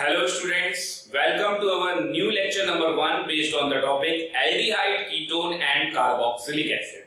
Hello students, welcome to our new lecture number 1 based on the topic aldehyde, ketone and carboxylic acid.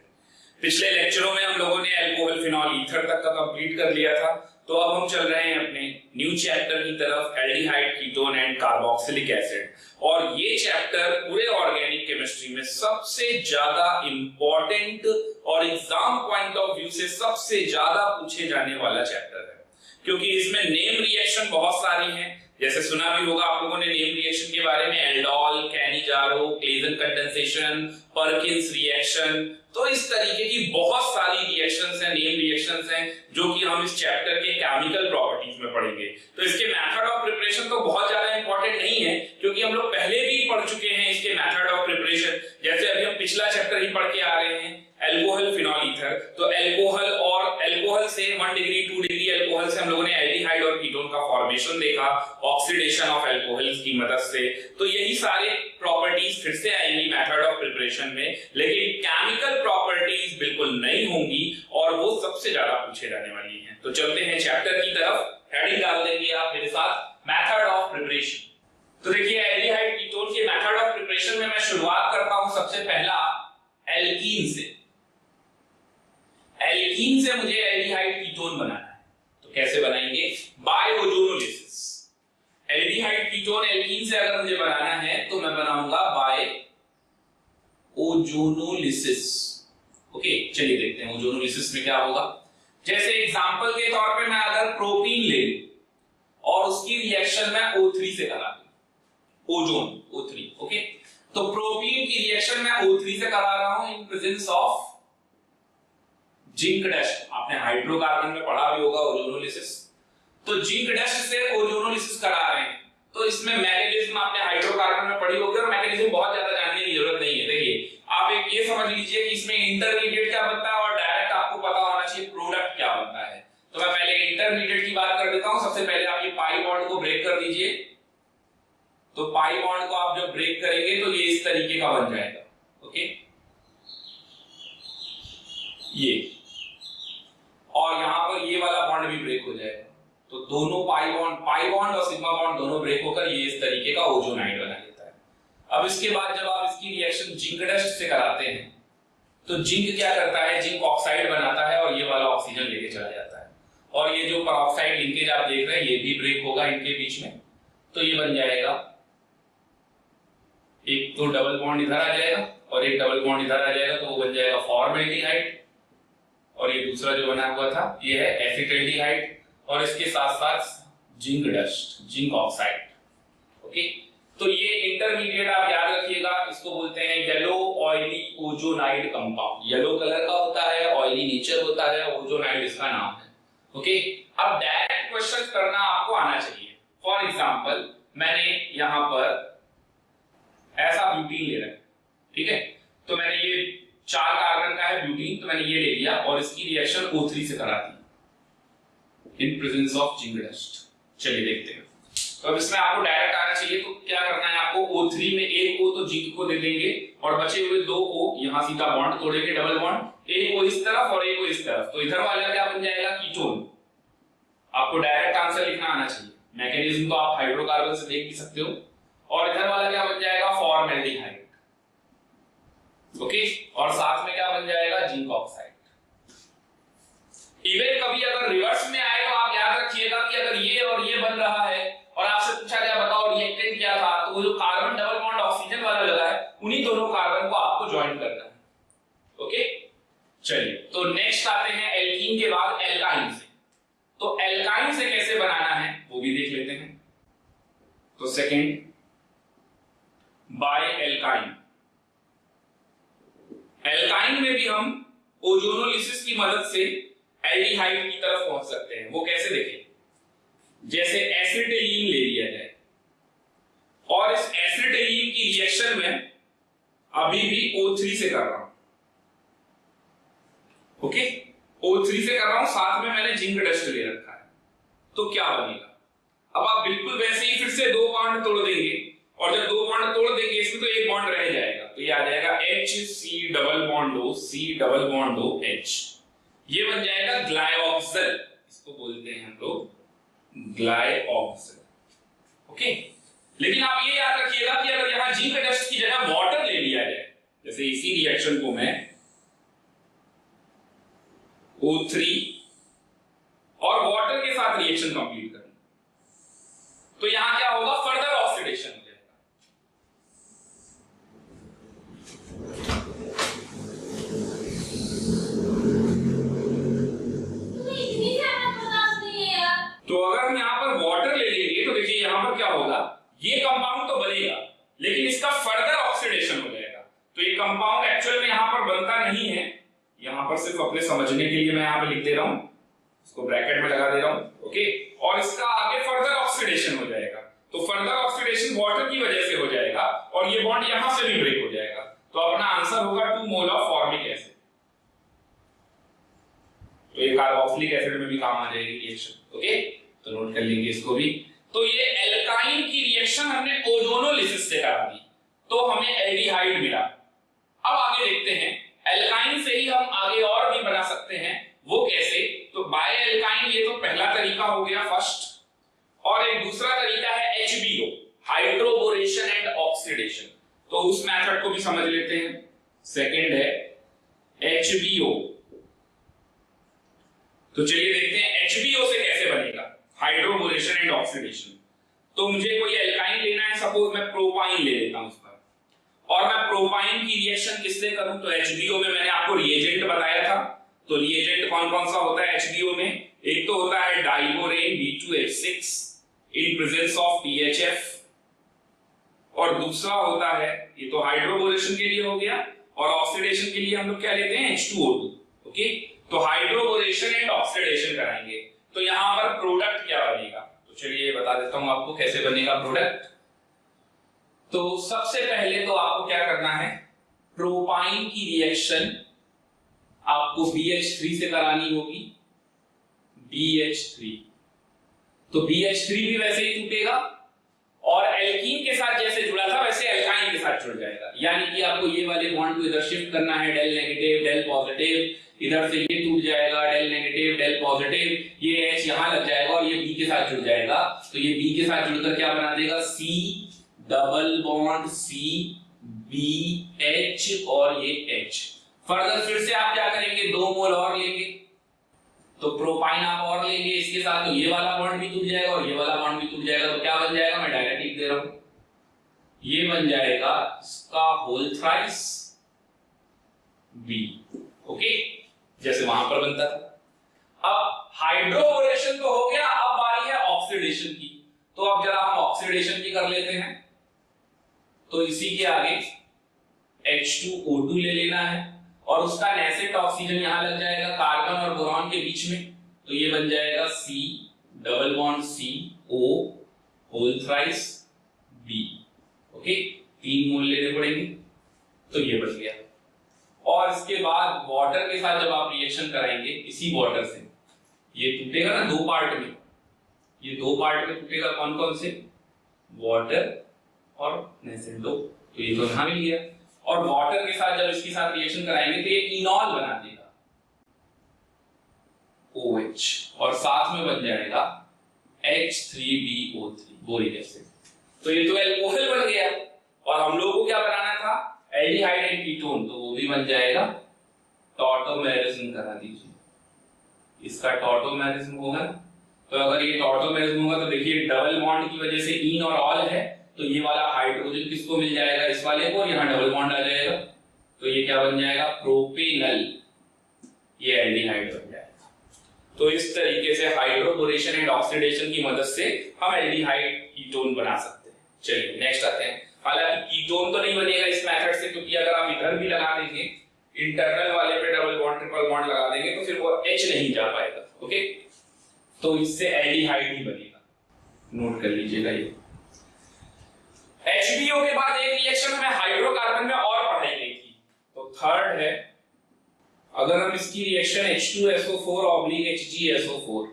पिछले लेक्चरों में हम लोगों ने अल्कोहल फिनॉल ईथर तक का कंप्लीट कर लिया था, तो अब हम चल रहे हैं अपने न्यू चैप्टर की तरफ aldehyde, ketone and carboxylic acid. और ये चैप्टर पूरे ऑर्गेनिक केमिस्ट्री में सबसे ज्यादा इंपॉर्टेंट और एग्जाम पॉइंट ऑफ व्यू से सबसे ज्यादा पूछे जाने वाला चैप्टर है, क्योंकि इसमें नेम रिएक्शन बहुत सारी हैं। जैसे सुना भी होगा आप लोगों ने नेम रिएक्शन के बारे में, aldol, Cannizzaro, Claisen condensation, Perkins reaction. तो इस तरीके की बहुत सारी रिएक्शंस हैं, नेम रिएक्शंस हैं, जो कि हम इस चैप्टर के केमिकल प्रॉपर्टीज में पढ़ेंगे। तो इसके मेथड ऑफ प्रिपरेशन तो बहुत ज्यादा इंपॉर्टेंट नहीं है, क्योंकि हम लोग पहले भी पढ़ चुके हैं इसके मेथड ऑफ प्रिपरेशन। जैसे अभी हम पिछला चैप्टर ही पढ़ के आ रहे हैं, एल्कोहल फिनॉल ईथर। तो एल्कोहल और एल्कोहल से 1 डिग्री 2 डिग्री एल्कोहल से हम लोगों ने एल्डिहाइड और कीटोन का फॉर्मेशन देखा ऑक्सीडेशन ऑफ एल्कोहल्स की मदद से। तो यही सारे प्रॉपर्टीज फिर से आएंगी मेथड ऑफ प्रिपरेशन में, लेकिन केमिकल प्रॉपर्टीज बिल्कुल नहीं होंगी और वो सबसे ज्यादा पूछे जाने वाली हैं। तो चलते हैं चैप्टर की तरफ, हेडिंग डाल देंगे आप मेरे साथ, मेथड ऑफ प्रिपरेशन। तो देखिए एल्डिहाइड कीटोन के मेथड ऑफ प्रिपरेशन में मैं शुरुआत करता हूं सबसे पहला एल्कीन से। एल्कीन से मुझे एल्डिहाइड कीटोन बनाना है, तो कैसे बनाएंगे? By ozonolysis. Aldehyde ketone alkene से अगर मुझे बनाना है तो मैं बनाऊंगा बाय ओजोनोलिसिस। ओके, चलिए देखते हैं ओजोनोलिसिस में क्या होगा। जैसे एग्जांपल के तौर पे मैं अगर प्रोपीन ले लूं और उसकी रिएक्शन मैं O3 से करा दूं, ओजोन O3। ओके, तो प्रोपीन की रिएक्शन मैं O3 से करा रहा हूं इन प्रेजेंस ऑफ जिंक डस्ट। आपने हाइड्रोकार्बन में पढ़ा भी होगा ओजोनोलिसिस। तो जिंक डस्ट से ओजोनोलिसिस करा रहे हैं, तो इसमें मैकेनिज्म आपने हाइड्रोकार्बन में पढ़ी होगी और मैकेनिज्म बहुत ज्यादा जानने की जरूरत नहीं है। देखिए आप एक ये समझ लीजिए कि इसमें इंटरमीडिएट क्या बनता है और डायरेक्ट आपको पता होना चाहिए प्रोडक्ट क्या बनता है। तो मैं पहले इंटरमीडिएट की बात कर देता हूं। सबसे पहले आप ये पाई बॉन्ड को ब्रेक कर दीजिए। तो पाई बॉन्ड को आप जब ब्रेक करेंगे तो ये इस तरीके का बन जाएगा। ओके, ये, और यहां पर ये वाला बॉन्ड भी ब्रेक हो जाएगा। तो दोनों पाई बॉन्ड और सिग्मा बॉन्ड दोनों ब्रेक होकर ये इस तरीके का ओजोनाइड बना लेता है। अब इसके बाद जब आप इसकी रिएक्शन जिंक डस्ट से कराते हैं तो जिंक क्या करता है, जिंक ऑक्साइड बनाता है और ये वाला ऑक्सीजन लेके चला जाता है। और ये जो परऑक्साइड लिंकेज आप देख रहे हैं ये भी ब्रेक होगा इनके बीच में। तो ये बन जाएगा, एक तो डबल बॉन्ड इधर आ जाएगा और एक डबल बॉन्ड इधर आ जाएगा, तो वो बन जाएगा फॉर्मल्डिहाइड। और ये दूसरा जो बना हुआ था ये है एसिटाल्डिहाइड, और इसके साथ साथ zinc dust, zinc oxide. Okay, तो ये इंटरमीडिएट आप याद रखिएगा, इसको बोलते हैं yellow oily ozonide compound. Yellow colour का होता है, ऑयली नेचर होता है, ओजोनाइड इसका नाम है। ओके, अब डायरेक्ट क्वेश्चन करना आपको आना चाहिए। फॉर एग्जांपल मैंने यहां पर ऐसा ब्यूटीन ले रखा है, ठीक है। तो मैंने ये 4 कार्बन का है ब्यूटीन, तो मैंने ये ले लिया और इसकी रिएक्शन O3 से करा दी in presence of zinc dust. चलिए देखते हैं। तो अब इसमें आपको डायरेक्ट आना चाहिए, तो क्या करना है आपको, O3 में एक O तो जिंक को दे देंगे और बचे हुए 2 O यहां सीधा बॉन्ड तोड़ेंगे, डबल बॉन्ड, एक O इस तरफ और एक O इस तरफ। तो इधर वाला क्या बन जाएगा, कीटोन। आपको डायरेक्ट आंसर लिखना आना चाहिए। मैकेनिज्म तो आप हाइड्रोकार्बन से देख भी सकते हो। और इधर वाला क्या बन जाएगा, फॉर्मल्डिहाइड। ओके, और साथ में क्या बन जाएगा, जिंक ऑक्साइड। इवन कभी अगर रिवर्स में आए तो आप याद रखिएगा कि अगर ये और ये बन रहा है और आपसे पूछा गया बताओ रिएक्टेंट क्या था, तो वो जो कार्बन डबल बॉन्ड ऑक्सीजन वाला लगा है उन्हीं दोनों कार्बन को आपको ज्वाइन करना है। ओके, चलिए तो नेक्स्ट आते हैं एल्कीन के बाद एल्काइन से। तो एल्काइन से कैसे बनाना है वो भी देख लेते हैं। तो सेकंड बाय एल्काइन। एल्काइन में भी हम ओजोनोलिसिस की मदद से एल्डिहाइड की तरफ पहुंच सकते हैं। वो कैसे देखें, जैसे एसिटिलीन ले लिया जाए और इस एसिटिलीन की रिएक्शन में अभी भी O3 से कर रहा हूं। ओके, O3 से कर रहा हूं, साथ में मैंने जिंक डस्ट ले रखा है। तो क्या बनेगा, अब आप बिल्कुल वैसे ही फिर से 2 बॉन्ड तोड़ देंगे और जब 2 बॉन्ड तोड़ देंगे इसमें तो एक बॉन्ड रह जाएगा, तो ये आ जाएगा HC double bond O, C double bond O H। ये बन जाएगा ग्लाइऑक्सल, इसको बोलते हैं हम लोग ग्लाइऑक्सल। ओके। लेकिन आप ये याद रखिएगा कि अगर यहां जिंक डस्ट की जगह वाटर ले लिया जाए, जैसे इसी रिएक्शन को मैं O3 और वाटर के साथ रिएक्शन कंप्लीट करूं, तो यहां क्या होगा, फर्दर ऑक्सीडेशन हो जाएगा। तो अगर हम यहां पर वाटर ले लेंगे तो देखिए यहां पर क्या होगा, ये कंपाउंड तो बनेगा लेकिन इसका फर्दर ऑक्सीडेशन हो जाएगा। तो ये कंपाउंड एक्चुअल में यहां पर बनता नहीं है, यहां पर सिर्फ अपने समझने के लिए मैं यहां पे लिख दे रहा हूं, इसको ब्रैकेट में लगा दे रहा हूं, ओके। और इसका आगे फर्दर ऑक्सीडेशन हो जाएगा, तो फर्दर ऑक्सीडेशन वाटर की वजह से हो जाएगा और ये बॉन्ड यहां से भी ब्रेक हो जाएगा। तो अपना आंसर होगा 2 मोल ऑफ फॉर्मिक एसिड। तो ये कार्बोक्सिलिक एसिड में भी काम आ जाएगी रिएक्शन, ओके। तो नोट कर लेंगे इसको भी। तो ये एल्काइन की रिएक्शन हमने ओजोनोलिसिस से करा दी, तो हमें एल्डिहाइड मिला। अब आगे देखते हैं, एल्काइन से ही हम आगे और भी बना सकते हैं, वो कैसे? तो बाय एल्काइन, ये तो पहला तरीका हो गया फर्स्ट, और एक दूसरा तरीका है HBO, हाइड्रोबोरेशन एंड ऑक्सीडेशन। तो उस मेथड को भी समझ लेते हैं। सेकंड है HBO। तो चलिए देखते हैं HBO से कैसे बनेगा हाइड्रोबोरेशन एंड ऑक्सीडेशन। तो मुझे कोई एल्काइन लेना है, सपोज मैं प्रोपाइन ले लेता हूं उस पर, और मैं प्रोपाइन की रिएक्शन किससे करूं? तो HBO में मैंने आपको रिएजेंट बताया था। तो रिएजेंट कौन कौन सा होता है HBO में? एक तो होता है diborane B2H6 in presence of THF, और दूसरा होता है, ये तो हाइड्रोबोरेशन के लिए हो गया, और ऑक्सीडेशन के लिए हम लोग क्या लेते हैं? H2O2, okay. तो हाइड्रोबोरेशन एंड ऑक्सीडेशन कराएंगे, तो यहां पर प्रोडक्ट क्या बनेगा? तो चलिए बता देता हूं आपको कैसे बनेगा प्रोडक्ट। तो सबसे पहले तो आपको क्या करना है, प्रोपाइन की रिएक्शन आपको BH3 से करानी होगी, BH3। तो BH3 भी वैसे ही टूटेगा और एल्कीन के साथ जैसे जुड़ा था वैसे एल्काइन के साथ जुड़ जाएगा। यानी कि आपको ये वाले बॉन्ड को इधर शिफ्ट करना है, डेल नेगेटिव डेल पॉजिटिव, इधर से ये टूट जाएगा, डेल नेगेटिव डेल पॉजिटिव, ये H यहां लग जाएगा और ये B के साथ जुड़ जाएगा। तो ये B के साथ जुड़कर क्या बना देगा? C double bond C B H और ये H। फर्दर फिर से आप क्या करेंगे, 2 मोल और लेंगे, तो प्रोपाइन आप और लेंगे इसके साथ, तो ये वाला बॉन्ड भी टूट जाएगा और ये वाला बॉन्ड भी टूट जाएगा। तो क्या बन जाएगा, मैं डायरेक्ट लिख दे रहा हूं, ये बन जाएगा इसका होल थ्राइस B, ओके, जैसे वहां पर बनता था। अब हाइड्रोबोरेशन तो हो गया, अब बारी है ऑक्सीडेशन की। तो अब जरा हम ऑक्सीडेशन भी कर लेते हैं। तो इसी के आगे H2O2 ले लेना है और उसका नेसेंट ऑक्सीजन यहां लग जाएगा कार्बन और बोरॉन के बीच में, तो ये बन जाएगा C double bond C O whole thrice B, okay. 3 mole लेने पड़ेंगे, तो ये बच गया। और इसके बाद वाटर के साथ जब आप रिएक्शन कराएंगे, इसी वाटर से ये टूटेगा ना 2 पार्ट में, ये 2 पार्ट में टूटेगा, कौन कौन से? वाटर और नेसेंटो, तो ये तो यहां मिल गया। और वाटर के साथ जब इसके साथ रिएक्शन कराएंगे तो ये इनॉल बना देगा OH, और साथ में बन जाएगा H3BO3 बोरिक एसिड। तो ये तो एल्कोहल बन गया, और हम लोगों को क्या बनाना था? एल्डिहाइड एंड कीटोन, तो वो भी बन जाएगा टॉटोमेरिज्म करा दीजिए, इसका टॉटोमेरिज्म होगा। तो अगर ये टॉटोमेरिज्म होगा तो देखिए डबल बॉन्ड की वजह से इन और ऑल है, तो ये वाला हाइड्रोजन किसको मिल जाएगा? इस वाले को, और यहाँ डबल बॉन्ड आ जाएगा, तो ये क्या बन जाएगा? प्रोपेनल, ये एल्डिहाइड बन जाएगा। तो इस तरीके से हाइड्रोबोरेशन एंड ऑक्सीडेशन की मदद से हम एल्डिहाइड कीटोन बना सकते हैं। चलिए नेक्स्ट आते हैं। हालांकि कीटोन तो नहीं बनेगा इस मेथड से, क्योंकि अगर आप इधर भी लगा देंगे, इंटरनल वाले पे डबल बॉन्ड ट्रिपल बॉन्ड लगा देंगे, तो फिर वो H नहीं जा पाएगा, ओके। तो इससे एल्डिहाइड ही बनेगा, नोट कर लीजिएगा ये। HBO के बाद एक रिएक्शन हमें हाइड्रोकार्बन में और पढ़ाई गई थी, तो थर्ड है, अगर हम इसकी रिएक्शन H2SO4 HgSO4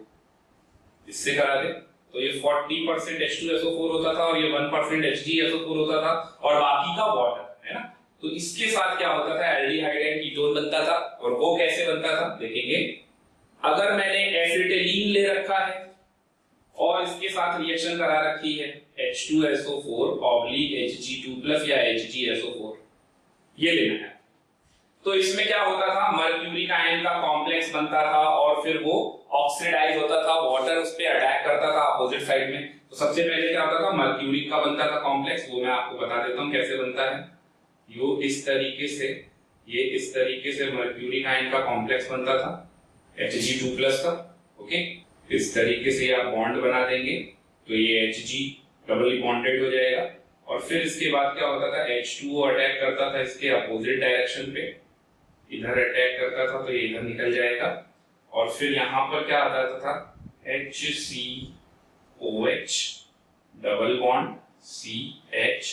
इससे करा दे, तो ये 40% H2SO4 होता था और ये 1% HgSO4 होता था, और बाकी का वाटर है ना। तो इसके साथ क्या होता था? एल्डिहाइड एंड कीटोन बनता था। और वो कैसे बनता था देखेंगे। अगर मैंने एसिटिलीन ले रखा है और इसके साथ रिएक्शन करा रखी है H2SO4 ऑब्लिक Hg2+ या HgSO4, ये लेना है। तो इसमें क्या होता था, मर्क्यूरिक आयन का कॉम्प्लेक्स बनता था और फिर वो ऑक्सीडाइज होता था, वाटर उस पे अटैक करता था अपोजिट साइड में। तो सबसे पहले क्या होता था, मर्क्यूरिक का बनता था कॉम्प्लेक्स, वो मैं आपको बता देता हूं कैसे बनता है। यो इस तरीके से, ये इस तरीके से मर्क्यूरिक आयन का कॉम्प्लेक्स बनता था Hg2+ का। ओके, इस तरीके से आप बॉन्ड बना देंगे तो ये Hg डबली बॉन्डेड हो जाएगा। और फिर इसके बाद क्या होता था, H2O अटैक करता था इसके अपोजिट डायरेक्शन पे, इधर अटैक करता था तो ये इधर निकल जाएगा। और फिर यहाँ पर क्या आ जाता था, HCOH डबल बॉन्ड CH,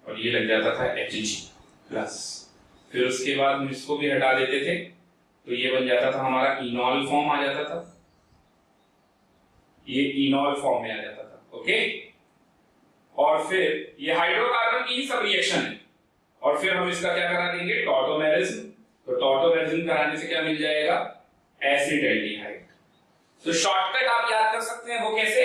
और ये लग जाता था Hg+। फिर उसके बाद हम इसको भी हटा देते थे तो ये बन जाता था हमारा इनॉल फॉर्म आ जाता था, ये इनॉल फॉर्म में आ जाता था। ओके, और फिर ये हाइड्रोकार्बन की ही सब रिएक्शन है। और फिर हम इसका क्या करा देंगे, टॉटोमेरिज्म। तो टॉटोमेरिज्म कराने से क्या मिल जाएगा, एसिड एल्डिहाइड। तो शॉर्टकट आप याद कर सकते हैं, वो कैसे,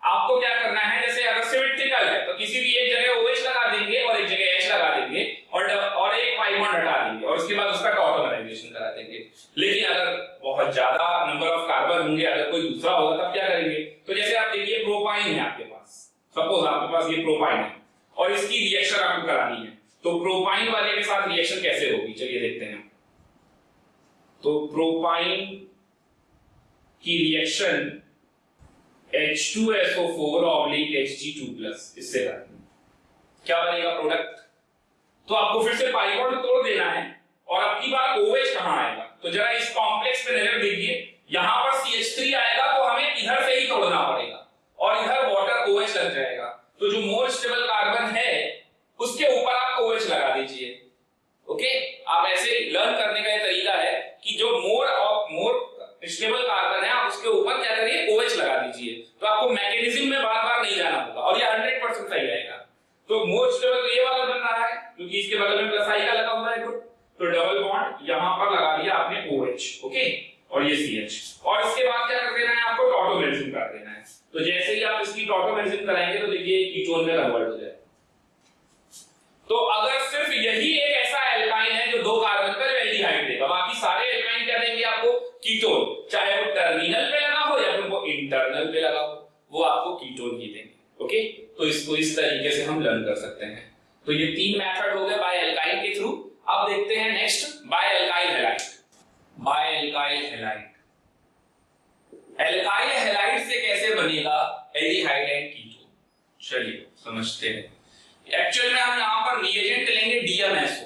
आपको क्या करना है, जैसे अगर सिमेट्रिकल है तो किसी भी एक जगह OH लगा देंगे और एक जगह H लगा देंगे और एक पाई बॉन्ड हटा देंगे और उसके बाद उसका टॉटोमराइजेशन करा देंगे। लेकिन अगर बहुत ज्यादा नंबर ऑफ कार्बन होंगे, अगर कोई दूसरा होगा तब क्या करेंगे, तो जैसे आप देखिए प्रोपाइन है आपके पास, सपोज आपके पास ये प्रोपाइन है और इसकी रिएक्शन आपको करानी है, तो प्रोपाइन वाले के साथ रिएक्शन कैसे होगी, चलिए देखते हैं। तो प्रोपाइन की रिएक्शन H2SO4 ऑब्लिक Hg2+, इससे करनी है, क्या बनेगा प्रोडक्ट। तो आपको फिर से पाई बॉन्ड तोड़ देना है और अब की बार OH कहां आएगा, तो जरा इस कॉम्प्लेक्स पे नजर दीजिए, यहां पर CH3 आएगा तो हमें इधर से ही तोड़ना पड़ेगा और इधर वाटर OH लग जाएगा। तो जो मोर स्टेबल कार्बन है उसके ऊपर आप OH लगा दीजिए। ओके, आप ऐसे लर्न करने का तरीका है कि जो मोर स्टेबल कार्बन है आप उसके ऊपर क्या करिए, OH लगा दीजिए, तो आपको मैकेनिज्म में बार बार नहीं जाना होगा और ये 100% सही रहेगा। तो मोर स्टेबल ये वाला बन रहा है क्योंकि इसके बगल में प्लस आई का लगा हुआ है ग्रुप, तो डबल बॉन्ड यहां पर लगा दिया आपने OH। ओके, और ये CH, और इसके बाद क्या कर देना है, आपको टॉटोमेरिज्म कर देना है। तो जैसे ही आप इसकी टॉटोमेरिज्म कराएंगे तो देखिए कीटोन में कन्वर्ट हो जाएगा। तो अगर सिर्फ यही एक ऐसा एल्काइन है जो 2 कार्बन पर एल्डिहाइड देगा, बाकी सारे एल्काइन क्या देंगे आपको, कीटोन, चाहे वो टर्मिनल पे लगा हो या फिर वो इंटरनल पे लगा हो, वो आपको कीटोन ही देंगे। ओके, तो इसको इस तरीके से हम लर्न कर सकते हैं। तो ये 3 मेथड हो गए बाय एल्काइन के थ्रू। अब देखते हैं next by alkyl halide. By alkyl halide, alkyl halide से कैसे बनेगा एल्डिहाइड एंड कीटोन, चलिए समझते हैं। एक्चुअल में हम यहां पर रिएजेंट लेंगे DMSO,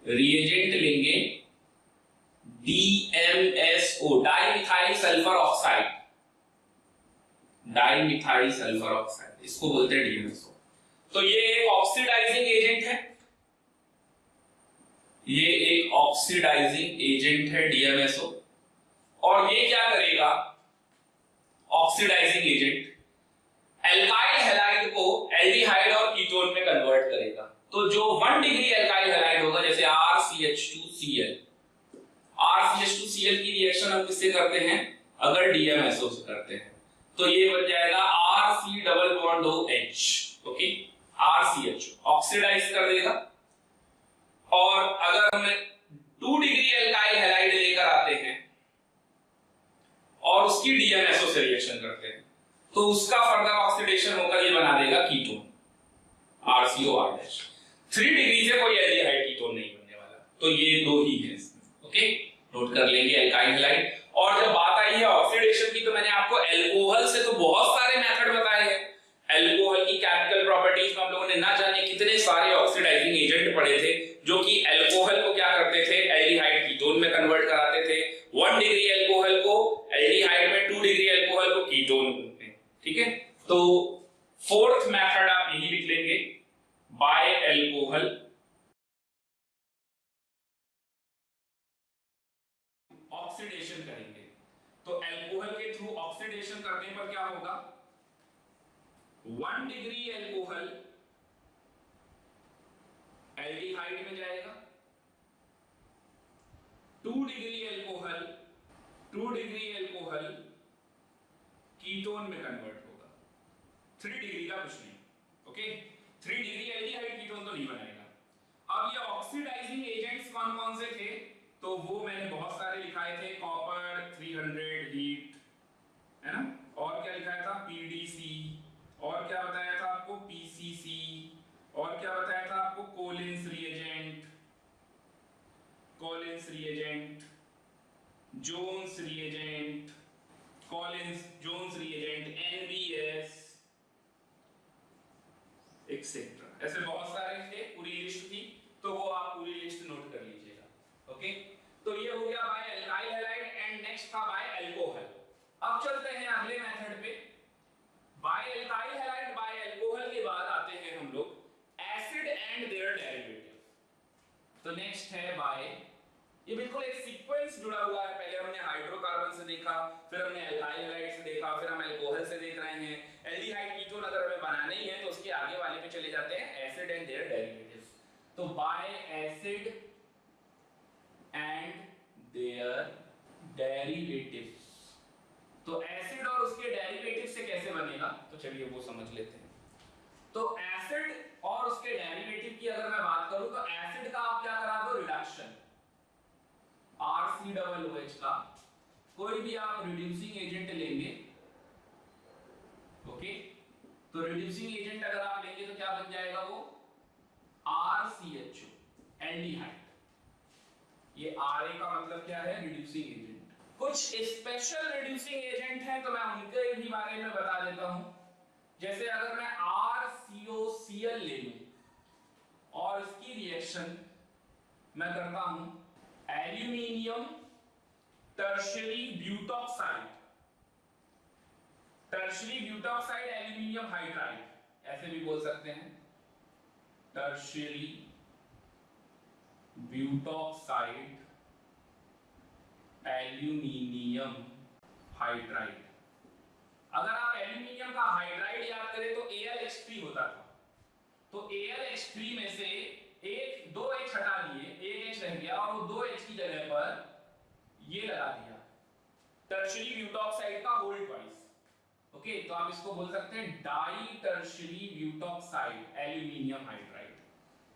रिएजेंट लेंगे DMSO, dimethyl sulphur oxide, dimethyl sulphur oxide, इसको बोलते हैं DMSO। तो ये एक ऑक्सीडाइजिंग एजेंट है, ये एक ऑक्सीडाइजिंग एजेंट है DMSO, और ये क्या करेगा, ऑक्सीडाइजिंग एजेंट एल्काइल हैलाइड को एल्डिहाइड और कीटोन में कन्वर्ट करेगा। तो जो 1 डिग्री एल्काइल हैलाइड होगा, जैसे RCH2Cl, RCH2Cl की रिएक्शन हम किससे करते हैं, अगर DMSO से करते हैं, तो ये बन जाएगा RC double bond OH। Okay, RCH oxidize कर देगा। और अगर हम 2 डिग्री एल्काइल हैलाइड लेकर आते हैं और उसकी DMSO से रिएक्शन करते हैं, तो उसका फर्दर ऑक्सीडेशन होकर ये बना देगा कीटोन, RCOR'। 3 डिग्री से कोई एल्डिहाइड कीटोन नहीं बनने वाला, तो ये 2 ही है इसमें। ओके, नोट कर लेंगे एल्काइल हैलाइड। और जब बात आई है ऑक्सीडेशन की, तो मैंने आपको एल्कोहल से तो बहुत सारे मेथड बताए हैं। एल्कोहल की केमिकल प्रॉपर्टीज में हम लोगों ने ना जाने कितने सारे ऑक्सीडाइजिंग एजेंट पढ़े थे जो कि एल्कोहल को क्या करते थे, एल्डिहाइड कीटोन में कन्वर्ट कराते थे। 1 डिग्री एल्कोहल को एल्डिहाइड में, 2 डिग्री एल्कोहल को कीटोन में। ठीक है, तो 4th मेथड आप यही लिख लेंगे, बाय एल्कोहल ऑक्सीडेशन करेंगे। तो एल्कोहल के थ्रू ऑक्सीडेशन करने पर क्या होगा, 1 डिग्री एल्कोहल एल्डिहाइड में जाएगा, 2 डिग्री एल्कोहल कीटोन में कन्वर्ट होगा। 3 डिग्री का कुछ नहीं, ओके। 3 डिग्री एल्डिहाइड कीटोन तो नहीं बनेगा। अब ये ऑक्सीडाइजिंग एजेंट्स कौन कौन से थे, तो वो मैंने बहुत सारे लिखाए थे, कॉपर 300 हीट, है ना, और क्या लिखाया था, पीडीसी, और क्या बताया था आपको, पीसीसी, और क्या बताया था आपको, Collins reagent, Jones reagent, Collins Jones reagent, NBS etcetera, ऐसे बहुत सारे थे, पूरी लिस्ट थी, तो वो आप पूरी लिस्ट नोट कर लीजिएगा, ओके। तो ये हो गया by alkyl halide and next था बाय अल्कोहल। अब चलते हैं अगले मेथड पे। By alkyl halide by alcohol के बाद आते हैं हम लोग एसिड एंड देयर डेरिवेटिव। तो नेक्स्ट है बाय, ये बिल्कुल एक सीक्वेंस जुड़ा हुआ है, पहले हमने हाइड्रोकार्बन से देखा, फिर हमने एल्काइल हैलाइड से देखा, फिर हम अल्कोहल से देख रहे हैं। एल्डिहाइड कीटोन अगर हमें बनाना ही है तो उसके आगे वाले पे चले जाते हैं, एसिड एंड देयर डेरिवेटिव्स। तो by acid and their derivatives, तो एसिड और उसके डेरिवेटिव से कैसे बनेगा, तो चलिए वो समझ लेते हैं। तो एसिड और उसके डेरिवेटिव की अगर मैं बात करूं तो एसिड का आप क्या करा दो, रिडक्शन, RCOOH का कोई भी आप रिड्यूसिंग एजेंट लेंगे, ओके, तो रिड्यूसिंग एजेंट अगर आप लेंगे तो क्या बन जाएगा वो, RCHO, एल्डिहाइड। ये RA का मतलब क्या है, रिड्यूसिंग एजेंट। कुछ स्पेशल रिड्यूसिंग एजेंट हैं तो मैं उनके भी बारे में बता देता हूं। जैसे अगर मैं RCOCl ले लूं और इसकी रिएक्शन मैं करता हूं aluminium tertiary butoxide, aluminium hydride, ऐसे भी बोल सकते हैं, टर्शियरी ब्यूटॉक्साइड एल्यूमिनियम हाइड्राइड। अगर आप एल्यूमिनियम का हाइड्राइड याद करें तो AlH3 होता था, तो AlH3 में से एक 2H हटा दिए, 1H रह गया और वो 2H की जगह पर ये लगा दिया, टर्शियरी ब्यूटॉक्साइड का होल ट्वाइस, ओके। तो आप इसको बोल सकते हैं di tertiary butoxide aluminium hydride,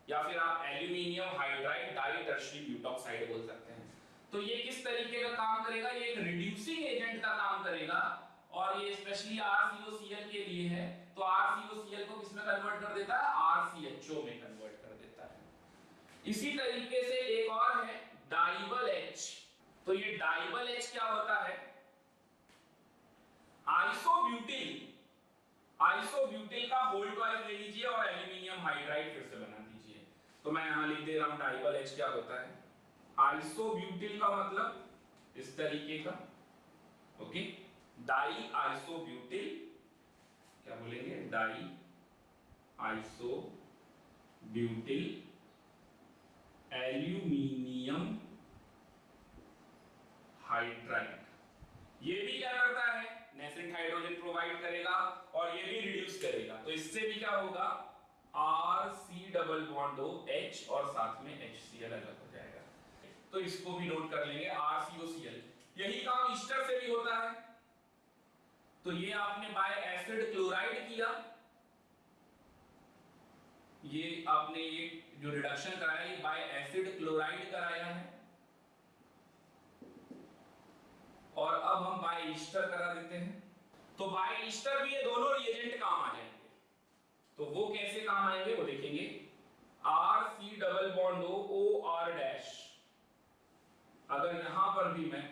या फिर आप aluminium hydride di tertiary butoxide बोल सकते हैं। तो ये किस तरीके का काम करेगा, ये एक रिड्यूसिंग एजेंट का काम करेगा, और ये स्पेशली RCOCl के लिए है। तो RCOCl को किस में कन्वर्ट कर देता है, RCHO में कन्वर्ट कर देता है। इसी तरीके से एक और है डाइबल H। तो ये डाइबल H क्या होता है, आइसोब्यूटिल का होल ट्वाइस ले लीजिए और एल्यूमिनियम हाइड्राइड फिर से बना दीजिए। तो मैं यहां लिख दे रहा हूं डाइबल H क्या होता है, आइसोब्यूटिल का मतलब इस तरीके का, ओके, डाई आइसोब्यूटिल, क्या बोलेंगे, डाई आइसोब्यूटिल एल्यूमिनियम हाइड्राइड। ये भी क्या करता है, नेसेंट हाइड्रोजन प्रोवाइड करेगा और ये भी रिड्यूस करेगा, तो इससे भी क्या होगा, RC⋯OH और साथ में HCl अलग हो जाएगा। तो इसको भी नोट कर लेंगे, RCOCl। यही काम ईस्टर से भी होता है। तो ये आपने बाय एसिड क्लोराइड किया, ये आपने ये जो रिडक्शन कराया ये बाय एसिड क्लोराइड कराया है, और अब हम बाय ईस्टर करा देते हैं। तो बाय ईस्टर भी ये दोनों रिएजेंट काम आ जाएंगे। तो वो कैसे काम आएंगे वो देखेंगे, RC⋯OR', अगर यहां पर भी मैं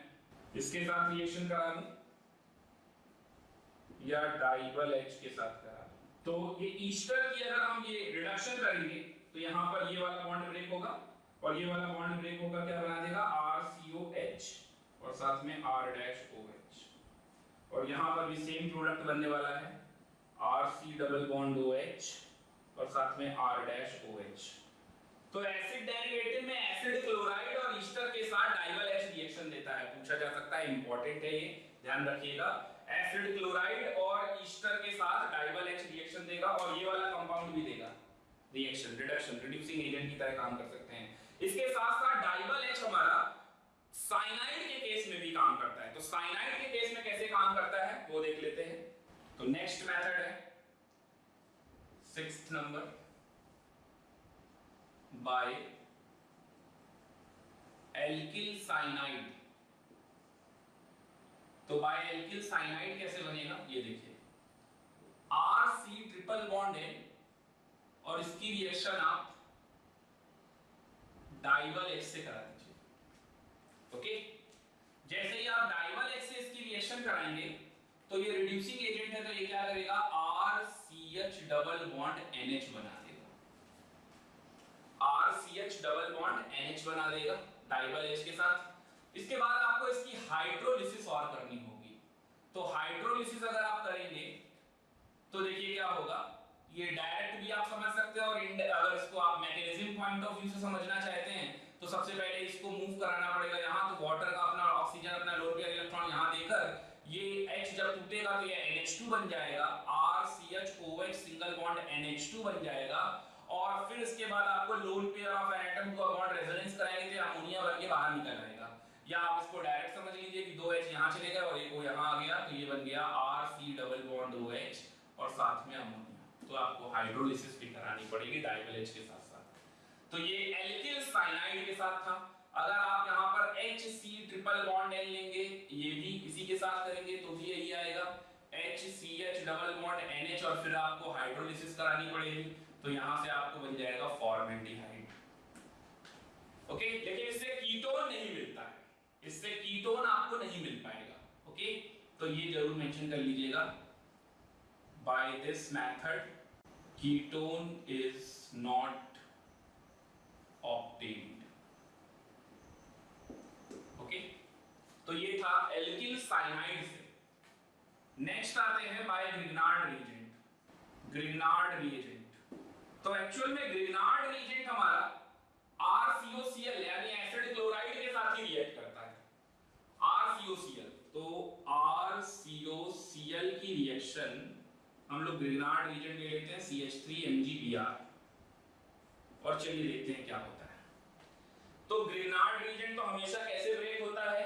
इसके साथ रिएक्शन करा दूं या डाइबल H के साथ करा दूं, तो ये ईस्टर की अगर हम ये रिडक्शन करेंगे तो यहां पर ये वाला बॉन्ड ब्रेक होगा और ये वाला बॉन्ड ब्रेक होगा, क्या बना देगा, RCOH और साथ में R'OH, और यहां पर भी सेम प्रोडक्ट बनने वाला है, RC⋯OH और साथ में R'OH। तो एसिड डेरिवेटिव में एसिड क्लोराइड और ईस्टर के साथ डाइबल H रिएक्शन देता है, पूछा जा सकता है, इंपॉर्टेंट है ये, ध्यान रखिएगा। एसिड क्लोराइड और ईस्टर के साथ डाइबल H रिएक्शन देगा और ये वाला कंपाउंड भी देगा रिएक्शन, रिडक्शन, रिड्यूसिंग एजेंट की तरह काम कर सकते हैं। इसके साथ साथ डाइबल H हमारा साइनाइड के केस में भी काम करता है। तो तो साइनाइड के केस में कैसे काम करता है वो देख लेते हैं। तो नेक्स्ट मेथड है 6th number, by alkyl cyanide. तो बाय एल्किल साइनाइड कैसे बनेगा ये देखिए, RC ट्रिपल बॉन्ड है और इसकी रिएक्शन आप डाइवल H से करा दीजिए। ओके, जैसे ही आप डाइवल H से इसकी रिएक्शन कराएंगे तो ये रिड्यूसिंग एजेंट है, तो ये क्या करेगा, RCH डबल बॉन्ड NH बना देगा। RCH डबल बॉन्ड NH बना देगा डाइवल H के साथ। इसके बाद आपको इसकी हाइड्रोलिसिस और करनी होगी। तो हाइड्रोलिसिस अगर आप करेंगे तो देखिए क्या होगा, ये डायरेक्ट भी आप समझ सकते हैं और अगर इसको आप मैकेनिज्म पॉइंट ऑफ व्यू से समझना चाहते हैं तो सबसे पहले इसको मूव कराना पड़ेगा यहाँ। तो वाटर का अपना ऑक्सीजन अपना लोन पेयर इलेक्ट्रॉन यहाँ देकर ये H जब टूटेगा तो ये NH2 बन जाएगा, RCHOH सिंगल बॉन्ड NH2 बन जाएगा। और फिर इसके बाद आपको loan pair of N atom को बॉन्ड रेजोनेंस कराएंगे तो अमोनिया बन के बाहर निकल आएगा। या आप इसको डायरेक्ट समझ लीजिए कि 2H यहाँ चले गए और एक वो यहाँ आ गया, तो ये बन गया RC डबल बॉन्ड OH और साथ में अमोनिया। तो आपको हाइड्रोलिसिस भी करानी पड़ेगी डाइवल H के साथ साथ। तो ये एल्किल साइनाइड के साथ था। अगर आप यहाँ पर HC ट्रिपल बॉन्ड N लेंगे, ये भी इसी के साथ करेंगे तो भी यही आएगा HCH डबल बॉन्ड NH और फिर आपको हाइड्रोलिसिस करानी पड़ेगी तो यहाँ से आपको बन जाएगा फॉर्मेल्डिहाइड। ओके, लेकिन इससे कीटोन नहीं मिलता है, इससे कीटोन आपको नहीं मिल पाएगा। ओके, तो ये जरूर मेंशन कर लीजिएगा, by this method ketone is not obtained. Okay, तो ये था एल्किल साइनाइड से। नेक्स्ट आते हैं by Grignard reagent. Grignard reagent, तो एक्चुअल में ग्रिग्नार्ड रिएजेंट हमारा RCOCl यानी एसिड क्लोराइड के साथ ही रिएक्ट करता है। RCOCl, तो RCOCl की रिएक्शन हम लोग ग्रिग्नार्ड रिएजेंट ले लेते हैं CH3MgBr और चलिए देखते हैं क्या होता है। तो ग्रिग्नार्ड रिएजेंट तो हमेशा कैसे ब्रेक होता है,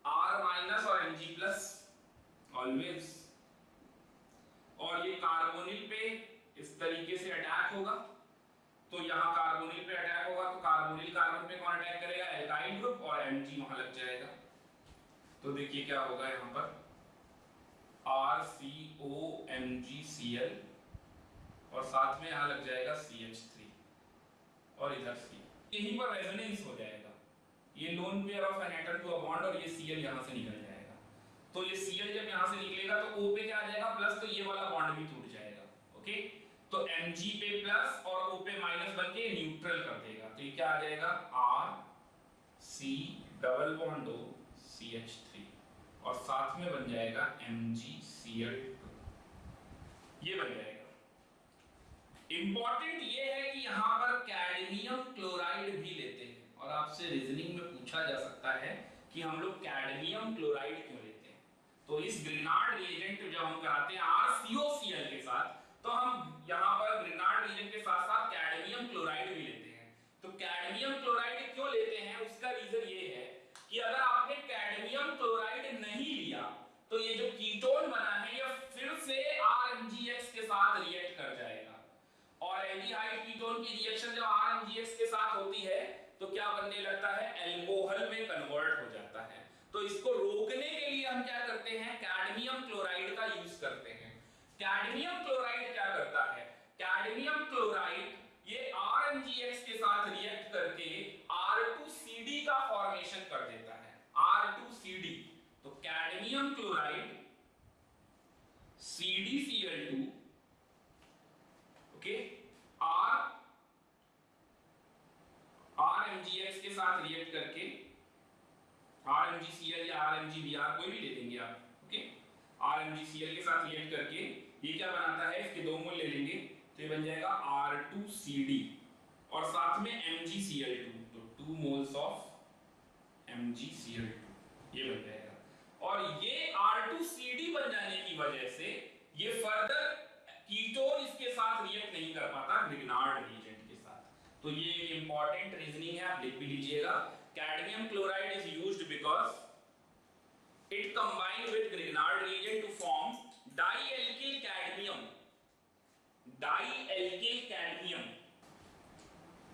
R- और Mg+ ऑलवेज, और ये कार्बोनिल पे इस तरीके से अटैक होगा। तो यहाँ कार्बोनिल पे अटैक होगा तो कार्बोनिल कार्बन पे कौन अटैक करेगा, एल्काइल ग्रुप, और Mg वहां लग जाएगा। तो देखिए क्या होगा यहाँ पर RCOMgCl और साथ में यहाँ लग जाएगा CH3 और इधर C, यहीं पर रेजोनेंस हो जाएगा। ये lone pair of N atom to a bond और ये Cl यहाँ से निकल जाएगा। तो ये Cl जब यहाँ से निकलेगा तो O पे क्या आ जाएगा, प्लस, तो ये वाला बॉन्ड भी टूट जाएगा। ओके, तो Mg पे प्लस और O पे माइनस बन के न्यूट्रल कर देगा। तो ये क्या आ जाएगा, RC double bond O CH3 और साथ में बन जाएगा MgCl2, ये बन जाएगा। इंपॉर्टेंट ये है कि यहां पर कैडमियम क्लोराइड भी लेते हैं और आपसे रीजनिंग में पूछा जा सकता है कि हम लोग कैडमियम क्लोराइड क्यों लेते हैं। तो इस ग्रिग्नार्ड रिएजेंट जब हम कराते हैं RCOCl के साथ तो हम यहां पर ग्रिग्नार्ड रिएजेंट के साथ साथ कैडमियम क्लोराइड भी लेते हैं। तो कैडमियम क्लोराइड क्यों लेते हैं, उसका रीजन ये है कि अगर आपने कैडमियम क्लोराइड नहीं लिया तो ये जो कीटोन बना है ये फिर से RMgX के साथ रिएक्ट कर जाएगा और एल्डिहाइड कीटोन की रिएक्शन जब RMgX के साथ होती है तो क्या बनने लगता है, अल्कोहल में कन्वर्ट हो जाता है। तो इसको रोकने के लिए हम क्या करते हैं, कैडमियम क्लोराइड का यूज करते हैं। कैडमियम क्लोराइड क्या करता है, कैडमियम क्लोराइड ये RMgX के साथ रिएक्ट करके R2CD का फॉर्मेशन कर देता है, R2CD। तो cadmium chloride CdCl2, okay, RMgX के साथ रिएक्ट करके RMgCl या RMgBr कोई भी ले लेंगे आप। ओके, RMgCl के साथ रिएक्ट करके ये क्या बनाता है, इसके दो मोल ले लेंगे तो ये बन जाएगा R2CD और साथ में MgCl2, तो 2 मोल्स ऑफ MgCl2 ये बन जाएगा। और ये R2CD बन जाने की वजह से ये फर्दर कीटोन इसके साथ रिएक्ट नहीं कर पाता ग्रिग्नार्ड रिएजेंट के साथ। तो ये एक इंपॉर्टेंट रीजनिंग है, आप लिख भी लीजिएगा। Cadmium chloride is used because it dialkyl cadmium,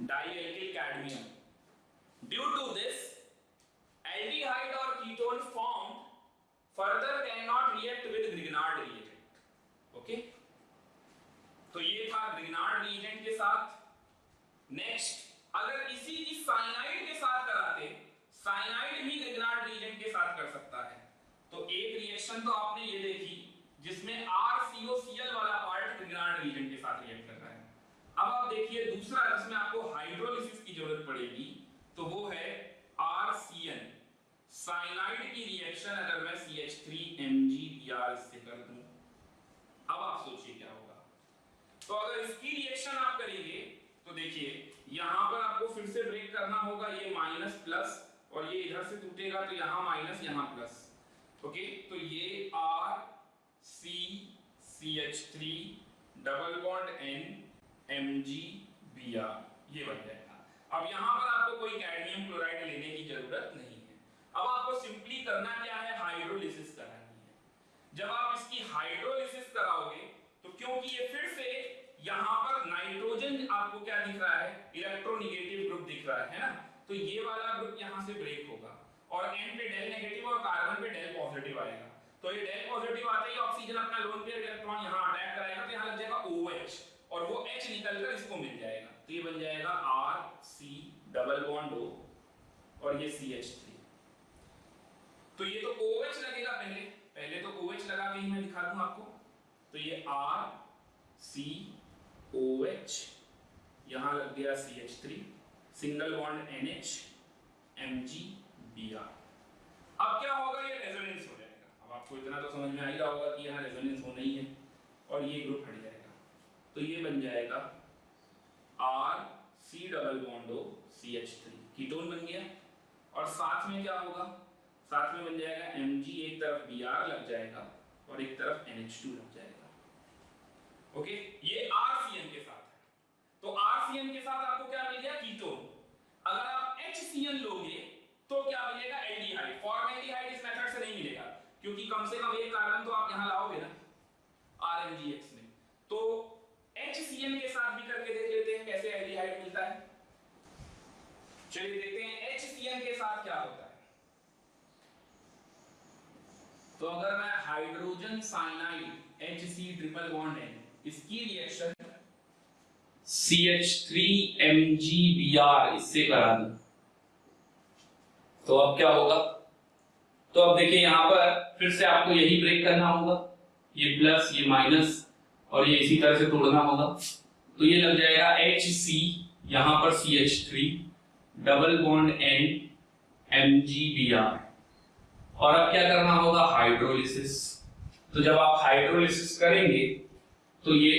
dialkyl cadmium. Due to this, aldehyde or ketone formed further cannot react with Grignard reagent. Okay? तो ये था Grignard reagent के साथ. नेक्स्ट, अगर इसी की साइनाइड के साथ कराते, साइनाइड भी Grignard reagent के साथ कर सकता है. तो एक रिएक्शन तो आपने ये देखी जिसमें RCOCl वाला पार्ट Grignard reagent के साथ रिएक्ट कर रहा है. अब आप देखिए दूसरा जिसमें आपको हाइड्रोलिसिस की जरूरत पड़ेगी, तो वो है RCN, साइनाइड की रिएक्शन अगर मैं CH3MgBr इससे कर दूं. अब आप सोचिए क्या होगा. तो अगर इसकी रिएक्शन आप करेंगे तो देखिए यहां पर आपको फिर से ब्रेक करना होगा, ये माइनस प्लस और ये इधर से टूटेगा तो यहां माइनस यहां प्लस. ओके, तो ये RCCH3 डबल बॉन्ड NMgBr ये बन जाएगा. अब यहां पर आपको कोई कैडमियम क्लोराइड लेने की जरूरत नहीं है. अब आपको सिंपली करना क्या है, हाइड्रोलिसिस करानी है. जब आप इसकी हाइड्रोलिसिस कराओगे तो क्योंकि ये फिर से यहां पर नाइट्रोजन आपको क्या दिख रहा है, इलेक्ट्रोनेगेटिव ग्रुप दिख रहा है ना, तो ये वाला ग्रुप यहां से ब्रेक होगा और एन पे डेल नेगेटिव और कार्बन पे डेल पॉजिटिव आएगा. तो ये डेल पॉजिटिव आते ही ऑक्सीजन अपना लोन पेयर इलेक्ट्रॉन यहां अटैक कराएगा तो यहां लग जाएगा OH और वो H निकलकर इसको मिल जाएगा. तो ये बन जाएगा RC डबल बॉन्ड O और ये CH3. तो ये तो OH लगेगा पहले तो OH लगा के ही मैं दिखा दूं आपको. तो ये RCOH, यहां लग गया CH3, single bond NH MgBr. अब क्या होगा, ये रेजोनेंस हो जाएगा. अब आपको इतना तो समझ में आ ही रहा होगा कि यहां रेजोनेंस होना ही है और ये ग्रुप हट जाएगा. तो ये बन जाएगा RC double bond O CH3, ketone बन गया. और साथ में क्या होगा, साथ में बन जाएगा Mg, एक तरफ Br लग जाएगा और एक तरफ NH2 लग जाएगा. ओके, ये RCN के साथ है. तो RCN के साथ आपको क्या मिल गया, कीटोन. अगर आप HCN लोगे तो क्या मिलेगा, एल्डिहाइड. फॉर्मेल्डिहाइड इस मेथड से नहीं मिलेगा क्योंकि कम से कम एक कार्बन तो आप यहां लाओगे ना RMgX में. तो HCN के साथ भी करके देख लेते हैं कैसे एल्डिहाइड मिलता है. चलिए देखते हैं HCN के साथ क्या होता है. तो अगर मैं hydrogen cyanide HC triple bond N इसकी रिएक्शन CH3MgBr इससे करा दूं तो अब क्या होगा. तो अब देखिए यहां पर फिर से आपको यही ब्रेक करना होगा, ये प्लस ये माइनस और ये इसी तरह से तोड़ना होगा. तो ये लग जाएगा HC, यहां पर CH3 डबल बॉन्ड NMgBr. और अब क्या करना होगा, हाइड्रोलिसिस. तो जब आप हाइड्रोलिसिस करेंगे तो ये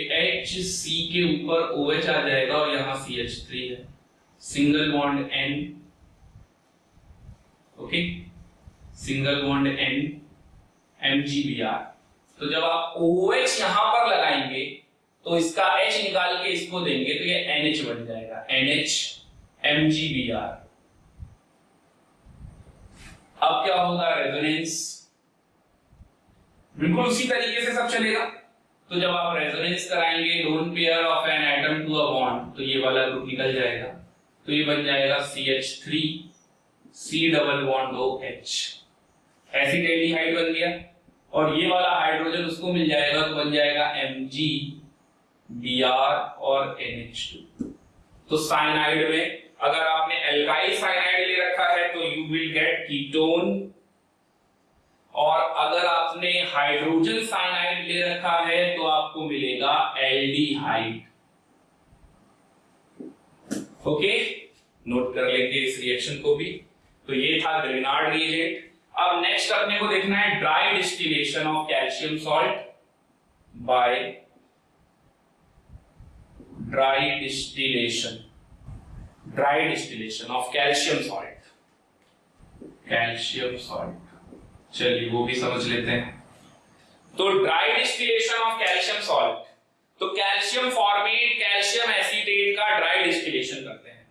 HC के ऊपर OH आ जाएगा और यहां CH3 है, single bond N. Okay, single bond NMgBr. तो जब आप OH यहां पर लगाएंगे तो इसका H निकाल के इसको देंगे तो ये NH बन जाएगा, NHMgBr. अब क्या होगा, रेजोनेंस. बिल्कुल उसी तरीके से सब चलेगा. तो जब आप रेजोनेंस कराएंगे lone pair of N atom to a bond तो ये वाला ग्रुप निकल जाएगा. तो ये बन जाएगा CH3 C double bond OH, acetaldehyde बन गया. और ये वाला हाइड्रोजन उसको मिल जाएगा तो बन जाएगा MgBr और NH2. तो साइनाइड में अगर आपने एल्काइल साइनाइड ले रखा है तो यू विल गेट कीटोन, और अगर आपने हाइड्रोजन साइनाइड ले रखा है तो आपको मिलेगा एल्डिहाइड. ओके, नोट कर लेंगे इस रिएक्शन को भी. तो ये था ग्रिग्नार्ड रिएजेंट. अब नेक्स्ट अपने को देखना है dry distillation of calcium salt by dry distillation of calcium salt. चलिए वो भी समझ लेते हैं. तो dry distillation of calcium salt, तो कैल्शियम फॉर्मेट कैल्शियम एसीटेट का ड्राई डिस्टिलेशन करते हैं.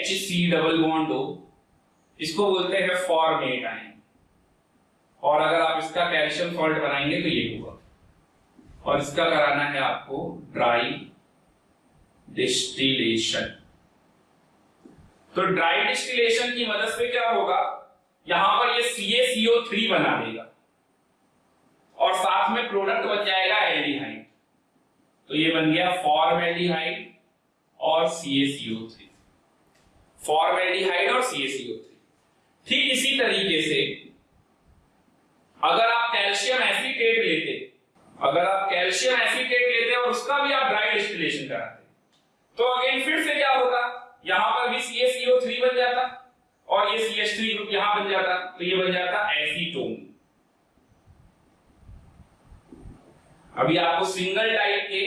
HC डबल बॉन्ड O, इसको बोलते हैं फॉर्मेट आयन. और अगर आप इसका कैल्शियम सॉल्ट बनाएंगे तो ये होगा. और इसका कराना है आपको ड्राई डिस्टिलेशन। तो ड्राई डिस्टिलेशन की मदद से क्या होगा, यहां पर ये CaCO3 बना देगा और साथ में प्रोडक्ट बन जाएगा एल्डिहाइड। तो ये बन गया फॉर्मएल्डिहाइड और CaCO3, फॉर्मएल्डिहाइड और CaCO3। ठीक इसी तरीके से अगर आप कैल्शियम एसीटेट लेते और उसका भी आप ड्राई डिस्टिलेशन कराते तो अगेन फिर से क्या होता, यहां पर भी CaCO3 बन जाता और ये CH3 ग्रुप यहां बन जाता, तो ये बन जाता एसीटोन। अभी आपको सिंगल टाइप के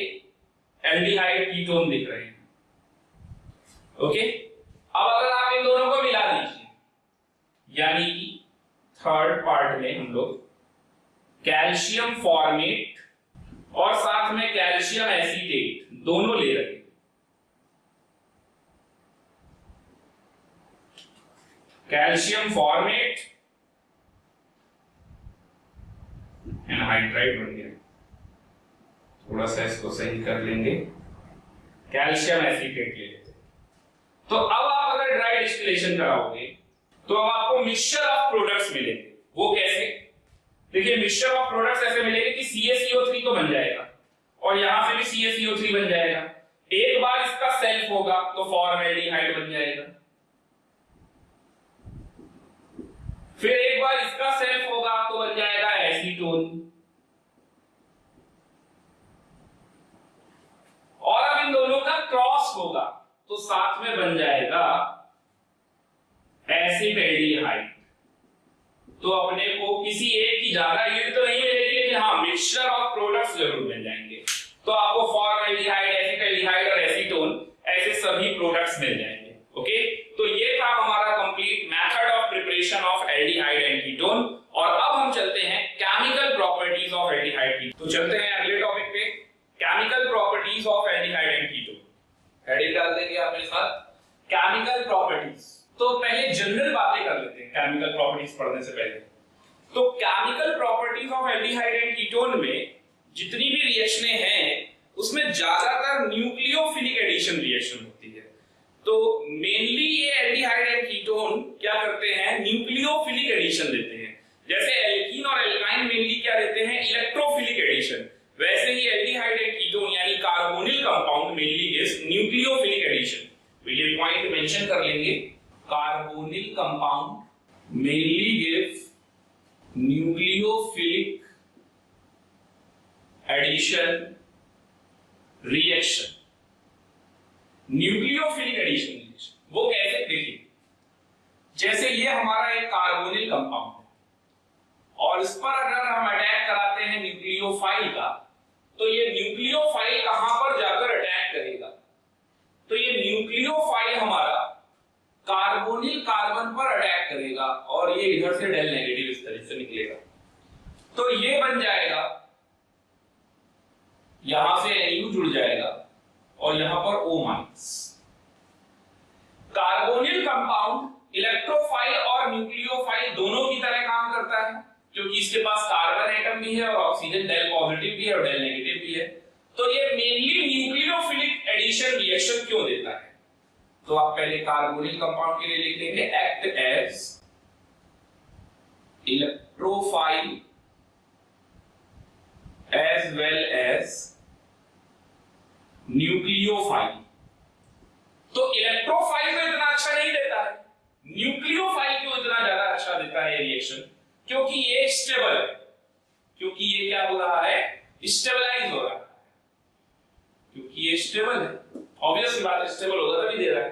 एल्डिहाइड कीटोन दिख रहे हैं। ओके, अब अगर आप इन दोनों को मिला दीजिए, यानी कि थर्ड पार्ट में हम लोग कैल्शियम फॉर्मेट और साथ में कैल्शियम एसीटेट दोनों ले रहे हैं। कैल्शियम फॉर्मेट एनहाइड्राइड बन गया, थोड़ा सा इसको सही कर लेंगे, कैल्शियम एसीटेट ले लेते। तो अब आप अगर ड्राई डिस्टिलेशन कराओगे तो अब आपको मिक्सचर ऑफ प्रोडक्ट्स मिलेंगे। वो कैसे, देखिए मिक्सचर ऑफ प्रोडक्ट्स ऐसे मिलेंगे कि CaCO3 तो बन जाएगा और यहां से भी CaCO3 बन जाएगा। एक बार इसका सेल्फ होगा तो फॉर्मएल्डिहाइड बन जाएगा, फिर एक बार इसका सेल्फ होगा तो बन जाएगा एसीटोन, और अब इन दोनों का क्रॉस होगा तो साथ में बन जाएगा एसिटेल्डिहाइड। तो अपने को किसी एक की ज्यादा यील्ड तो नहीं मिलेगी, लेकिन हाँ मिक्सचर ऑफ प्रोडक्ट्स जरूर मिल जाएंगे। तो आपको फॉर्मएल्डिहाइड, एसिटेल्डिहाइड और एसीटोन ऐसे सभी प्रोडक्ट्स मिल जाएंगे। ओके, तो ये था हमारा complete method of preparation of aldehyde and ketone. और अब हम चलते हैं chemical properties of aldehyde ketone. तो चलते हैं अगले टॉपिक पे, chemical properties of aldehyde and ketone. Heading डाल देंगे आप मेरे साथ, केमिकल प्रॉपर्टीज। तो पहले जनरल बातें कर लेते हैं केमिकल प्रॉपर्टीज पढ़ने से पहले। तो chemical properties of aldehyde and ketone में जितनी भी रिएक्शनें हैं उसमें ज्यादातर न्यूक्लियोफिलिक एडिशन रिएक्शन होती है। तो मेनली ये एल्डिहाइड एंड कीटोन क्या करते हैं, न्यूक्लियोफिलिक एडिशन देते हैं। जैसे एल्कीन और एल्काइन मेनली क्या देते हैं, इलेक्ट्रोफिलिक एडिशन, वैसे ही एल्डिहाइड एंड कीटोन यानी carbonyl compound mainly gives nucleophilic addition. तो ये पॉइंट मेंशन कर लेंगे, carbonyl compound mainly gives nucleophilic addition reaction. Nucleophilic addition reaction वो कैसे, देखिए जैसे ये हमारा एक कार्बोनिल कंपाउंड है और इस पर अगर हम अटैक कराते हैं न्यूक्लियोफाइल का, तो ये न्यूक्लियोफाइल कहां पर जाकर अटैक करेगा, तो ये न्यूक्लियोफाइल हमारा कार्बोनिल कार्बन पर अटैक करेगा और ये इधर से डेल नेगेटिव इस तरह से निकलेगा। तो ये बन जाएगा, यहां से NU जुड़ जाएगा और यहां पर O-। कार्बोनिल कंपाउंड इलेक्ट्रोफाइल और न्यूक्लियोफाइल दोनों की तरह काम करता है, क्योंकि इसके पास कार्बन एटम भी है और ऑक्सीजन डेल पॉजिटिव भी है और डेल नेगेटिव भी है। तो ये मेनली न्यूक्लियोफिलिक एडिशन रिएक्शन क्यों देता है, तो आप पहले कार्बोनिल कंपाउंड के लिए लिख देंगे, act as electrophile as well as nucleophile. तो इलेक्ट्रोफाइल तो इतना अच्छा नहीं देता है, न्यूक्लियोफाइल क्यों इतना ज्यादा अच्छा देता है रिएक्शन, क्योंकि ये स्टेबल है, क्योंकि ये क्या हो रहा है, स्टेबलाइज हो रहा है, क्योंकि ये स्टेबल है। ऑब्वियस बात है, स्टेबल होगा तभी दे रहा है।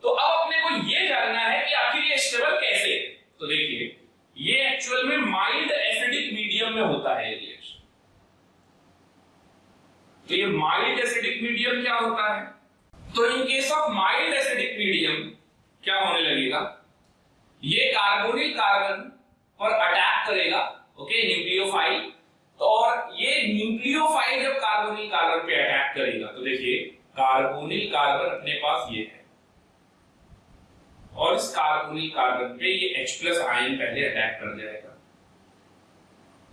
तो अब अपने को ये जानना है कि आखिर ये स्टेबल कैसे है। तो देखिए ये एक्चुअल में माइल्ड एसिडिक मीडियम में होता है ये रिएक्शन। तो ये माइल्ड एसिडिक मीडियम क्या होता है, तो in case of mild acidic medium क्या होने लगेगा, ये कार्बोनिल कार्बन पर अटैक करेगा, ओके, न्यूक्लियोफाइल। तो और ये न्यूक्लियोफाइल जब कार्बोनिल कार्बन पे अटैक करेगा, तो देखिए कार्बोनिल कार्बन अपने पास ये है और इस कार्बोनिल कार्बन पे ये H+ आयन पहले अटैक कर जाएगा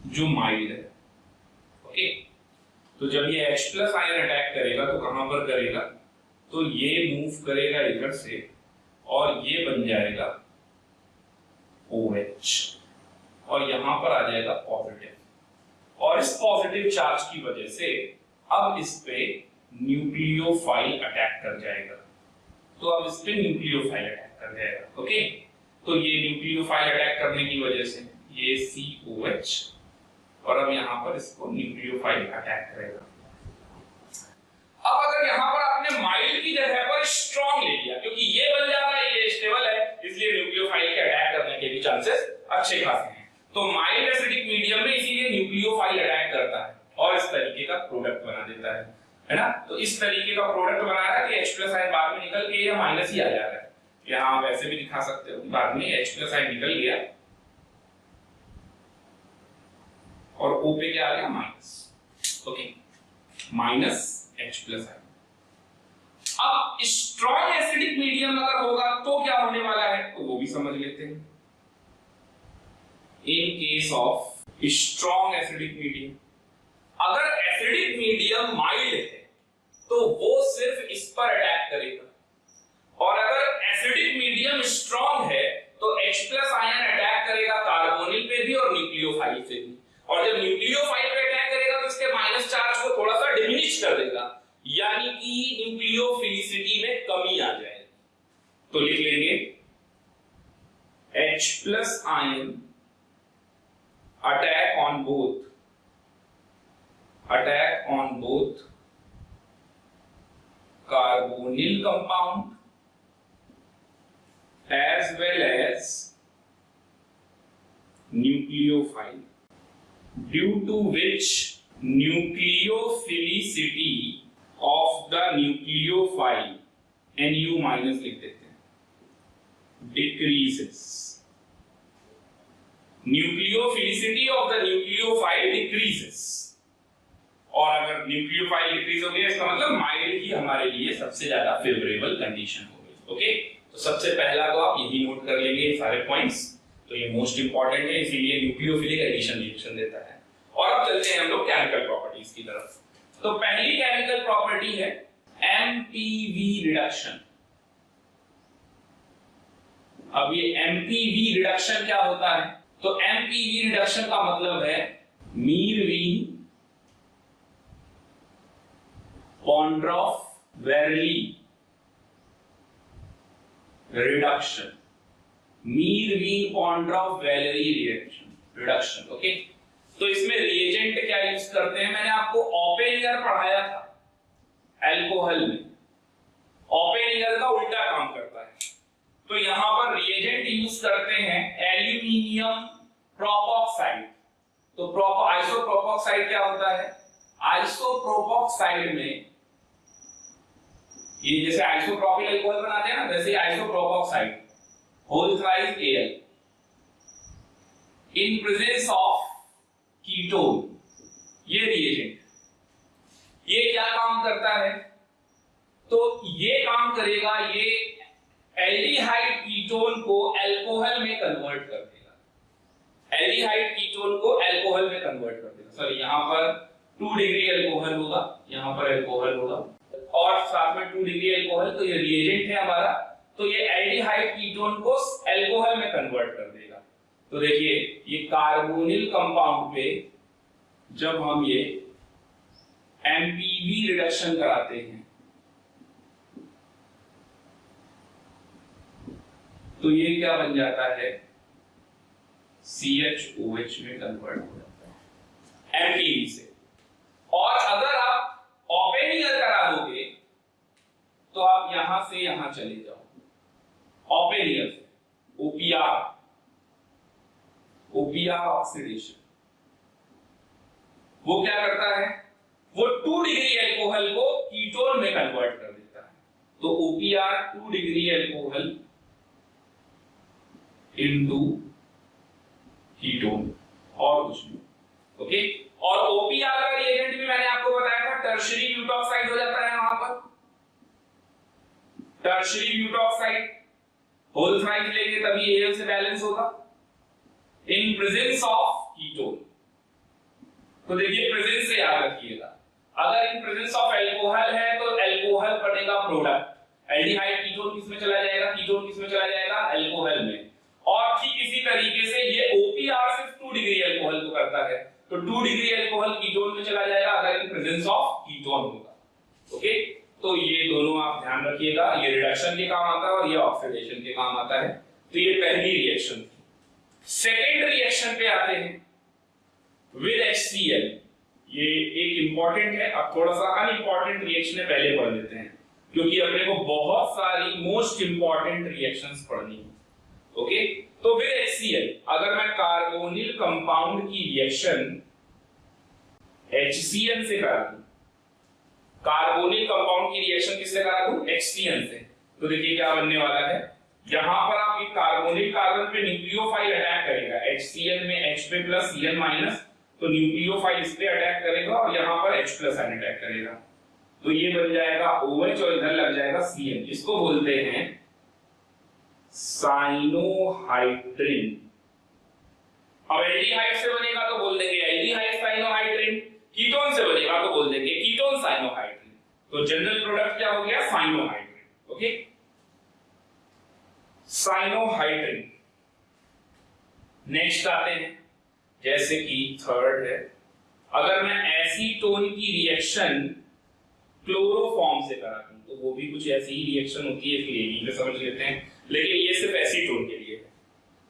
जो माइल्ड है, ओके। तो जब ये H प्लस आयन अटैक करेगा तो कहां पर करेगा, तो ये मूव करेगा इधर से और ये बन जाएगा OH और यहां पर आ जाएगा पॉजिटिव, और इस पॉजिटिव चार्ज की वजह से अब इस पे न्यूक्लियोफाइल अटैक कर जाएगा। तो अब इस पे न्यूक्लियोफाइल अटैक कर जाएगा। ओके, तो ये न्यूक्लियोफाइल अटैक करने की वजह से ये COH और अब यहां पर इसको न्यूक्लियोफाइल अटैक करेगा। अब अगर यहां पर आपने माइल्ड की जगह पर स्ट्रॉन्ग ले लिया, क्योंकि ये बन जा रहा है, ये स्टेबल है, इसलिए न्यूक्लियोफाइल के अटैक करने के भी चांसेस अच्छे खासे हैं। तो माइल्ड एसिडिक मीडियम में इसीलिए न्यूक्लियोफाइल अटैक करता है और इस तरीके का प्रोडक्ट बना देता है ना। तो इस तरीके का प्रोडक्ट बना रहा है कि H प्लस आयन बाद में निकल के या माइनस ही आ जा रहा है। यहां आप ऐसे भी दिखा सकते हो, बाद में H प्लस आयन निकल गया और O पे क्या आ गया, minus. Okay, minus H plus ion. अब स्ट्रॉन्ग एसिडिक मीडियम अगर होगा तो क्या होने वाला है, तो वो भी समझ लेते हैं। In case of strong acidic medium, अगर एसिडिक मीडियम माइल्ड है तो वो सिर्फ इस पर अटैक करेगा, और अगर एसिडिक मीडियम स्ट्रॉन्ग है तो H प्लस आयन अटैक करेगा कार्बोनिल पे भी और न्यूक्लियोफाइल पे भी, और जब न्यूक्लियोफाइल पे अटैक करेगा तो इसके माइनस चार्ज को थोड़ा सा डिमिनिश कर देगा, यानी कि न्यूक्लियोफिलिसिटी में कमी आ जाएगी। तो लिख लेंगे H plus ion attack on both carbonyl compound as well as nucleophile, due to which nucleophilicity of the nucleophile, Nu minus लिख देते हैं, decreases. Nucleophilicity of the nucleophile decreases, और अगर न्यूक्लियोफाइल डिक्रीज हो गया इसका मतलब माइल्ड ही हमारे लिए सबसे ज्यादा फेवरेबल कंडीशन हो गई। ओके, तो सबसे पहला तो आप यही नोट कर लेंगे सारे पॉइंट्स, तो ये मोस्ट इंपॉर्टेंट है, इसीलिए न्यूक्लियोफिलिक एडिशन रिएक्शन देता है। और अब चलते हैं हम लोग केमिकल प्रॉपर्टीज की तरफ। तो पहली केमिकल प्रॉपर्टी है MPV रिडक्शन। अब ये MPV रिडक्शन क्या होता है, तो MPV रिडक्शन का मतलब है मीरवीन पॉन्ड्रॉफ वेरली रिडक्शन, मीरवीन पॉन्ड्रॉफ वेरली रिडक्शन। ओके, तो इसमें रिएजेंट क्या यूज करते हैं, मैंने आपको ओपेनियर पढ़ाया था अल्कोहल में। ओपेनियर का उल्टा काम करता है, तो यहां पर रिएजेंट यूज करते हैं एल्यूमिनियम प्रोपॉक्साइड। तो आइसोप्रोपॉक्साइड क्या होता है, आइसोप्रोपॉक्साइड में ये जैसे आइसोप्रोपिल अल्कोहल बनाते हैं ना, वैसे isopropoxide whole thrice Al in presence of ketone, ये रिएजेंट ये क्या काम करता है, तो ये काम करेगा, ये एल्डिहाइड कीटोन को अल्कोहल में कन्वर्ट कर देगा, एल्डिहाइड कीटोन को अल्कोहल में कन्वर्ट कर देगा। सॉरी, यहां पर 2 डिग्री अल्कोहल होगा, यहां पर अल्कोहल होगा और साथ में 2 डिग्री अल्कोहल, तो ये रिएजेंट है हमारा, तो ये एल्डिहाइड कीटोन को अल्कोहल में कन्वर्ट कर देगा। तो देखिए, ये कार्बोनिल कंपाउंड पे जब हम ये MPV रिडक्शन कराते हैं तो ये क्या बन जाता है, CHOH में कन्वर्ट हो जाता है MPV से। और अगर आप ओपेनियर करा दोगे तो आप यहां से यहां चले जाओ, ओपेनियर से OPR ऑक्सीडेशन, वो क्या करता है, वो 2 डिग्री अल्कोहल को कीटोन में कन्वर्ट कर देता है। तो OPR 2 degree alcohol into ketone और कुछ नहीं। ओके, और OPR का रिएजेंट भी मैंने आपको बताया था, टर्शियरी ब्यूटॉक्साइड हो जाता है वहां पर, टर्शियरी ब्यूटॉक्साइड होल थ्राइस लेंगे तभी Al से बैलेंस होगा इन प्रेजेंस ऑफ कीटोन। तो देखिए, प्रेजेंस से याद रखिएगा, अगर इन प्रेजेंस ऑफ अल्कोहल है तो अल्कोहल बनेगा प्रोडक्ट, एल्डिहाइड कीटोन किसमें चला जाएगा, कीटोन किसमें चला जाएगा, अल्कोहल में। और ठीक इसी तरीके से ये OPR सिर्फ 2 डिग्री अल्कोहल को करता है, तो 2 डिग्री अल्कोहल कीटोन में चला जाएगा अगर इन प्रेजेंस ऑफ कीटोन होगा। ओके, तो ये दोनों आप ध्यान रखिएगा, ये रिडक्शन के काम आता है और ये ऑक्सीडेशन के काम आता है। तो ये पहली रिएक्शन थी। सेकेंड रिएक्शन पे आते हैं विद HCl। ये एक इंपॉर्टेंट है, अब थोड़ा सा अनइंपॉर्टेंट रिएक्शन पहले पढ़ लेते हैं क्योंकि अपने को बहुत सारी मोस्ट इंपॉर्टेंट रिएक्शंस पढ़नी है। ओके, तो विद HCl अगर मैं कार्बोनिल कंपाउंड की रिएक्शन HCl से करा दूं, कार्बोनिल कंपाउंड की रिएक्शन किससे करा दूं, HCl से, तो देखिए क्या बनने वाला है। यहां पर आप एक कार्बोनिल कार्बन पे न्यूक्लियोफाइल अटैक करेगा, HCl में H पे प्लस Cl माइनस, तो न्यूक्लियोफाइल इस पे अटैक करेगा और यहां पर H प्लस आयन अटैक करेगा, तो ये बन जाएगा OH और इधर लग जाएगा Cl। इसको बोलते हैं साइनोहाइड्रिन। अब एल्डिहाइड से बनेगा तो बोल देंगे एल्डिहाइड साइनोहाइड्रिन, कीटोन से बनेगा तो बोल देंगे कीटोन साइनोहाइड्रिन। तो जनरल प्रोडक्ट क्या हो गया, साइनोहाइड्रिन। Okay, cyanohydrin. नेक्स्ट आते हैं, जैसे कि थर्ड है, अगर मैं एसीटोन की रिएक्शन क्लोरोफॉर्म से करा दूं तो वो भी कुछ ऐसी ही रिएक्शन होती है, फिर यहीं पे समझ लेते हैं, लेकिन ये सिर्फ एसीटोन के लिए है।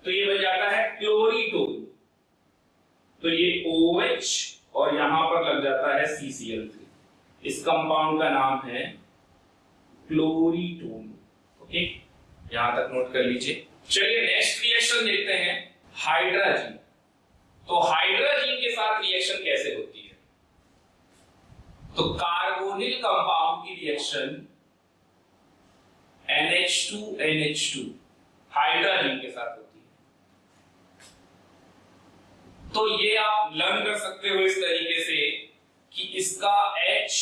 तो ये बन जाता है क्लोरीटोन, तो ये OH और यहां पर लग जाता है CCl3। इस कंपाउंड का नाम है क्लोरीटोन। ओके, यहां तक नोट कर लीजिए। चलिए नेक्स्ट रिएक्शन देखते हैं, हाइड्राजीन। तो हाइड्राजीन के साथ रिएक्शन कैसे होती है, तो कार्बोनिल कंपाउंड की रिएक्शन NH2NH2 हाइड्राजीन के साथ होती है। तो ये आप लर्न कर सकते हो इस तरीके से कि इसका H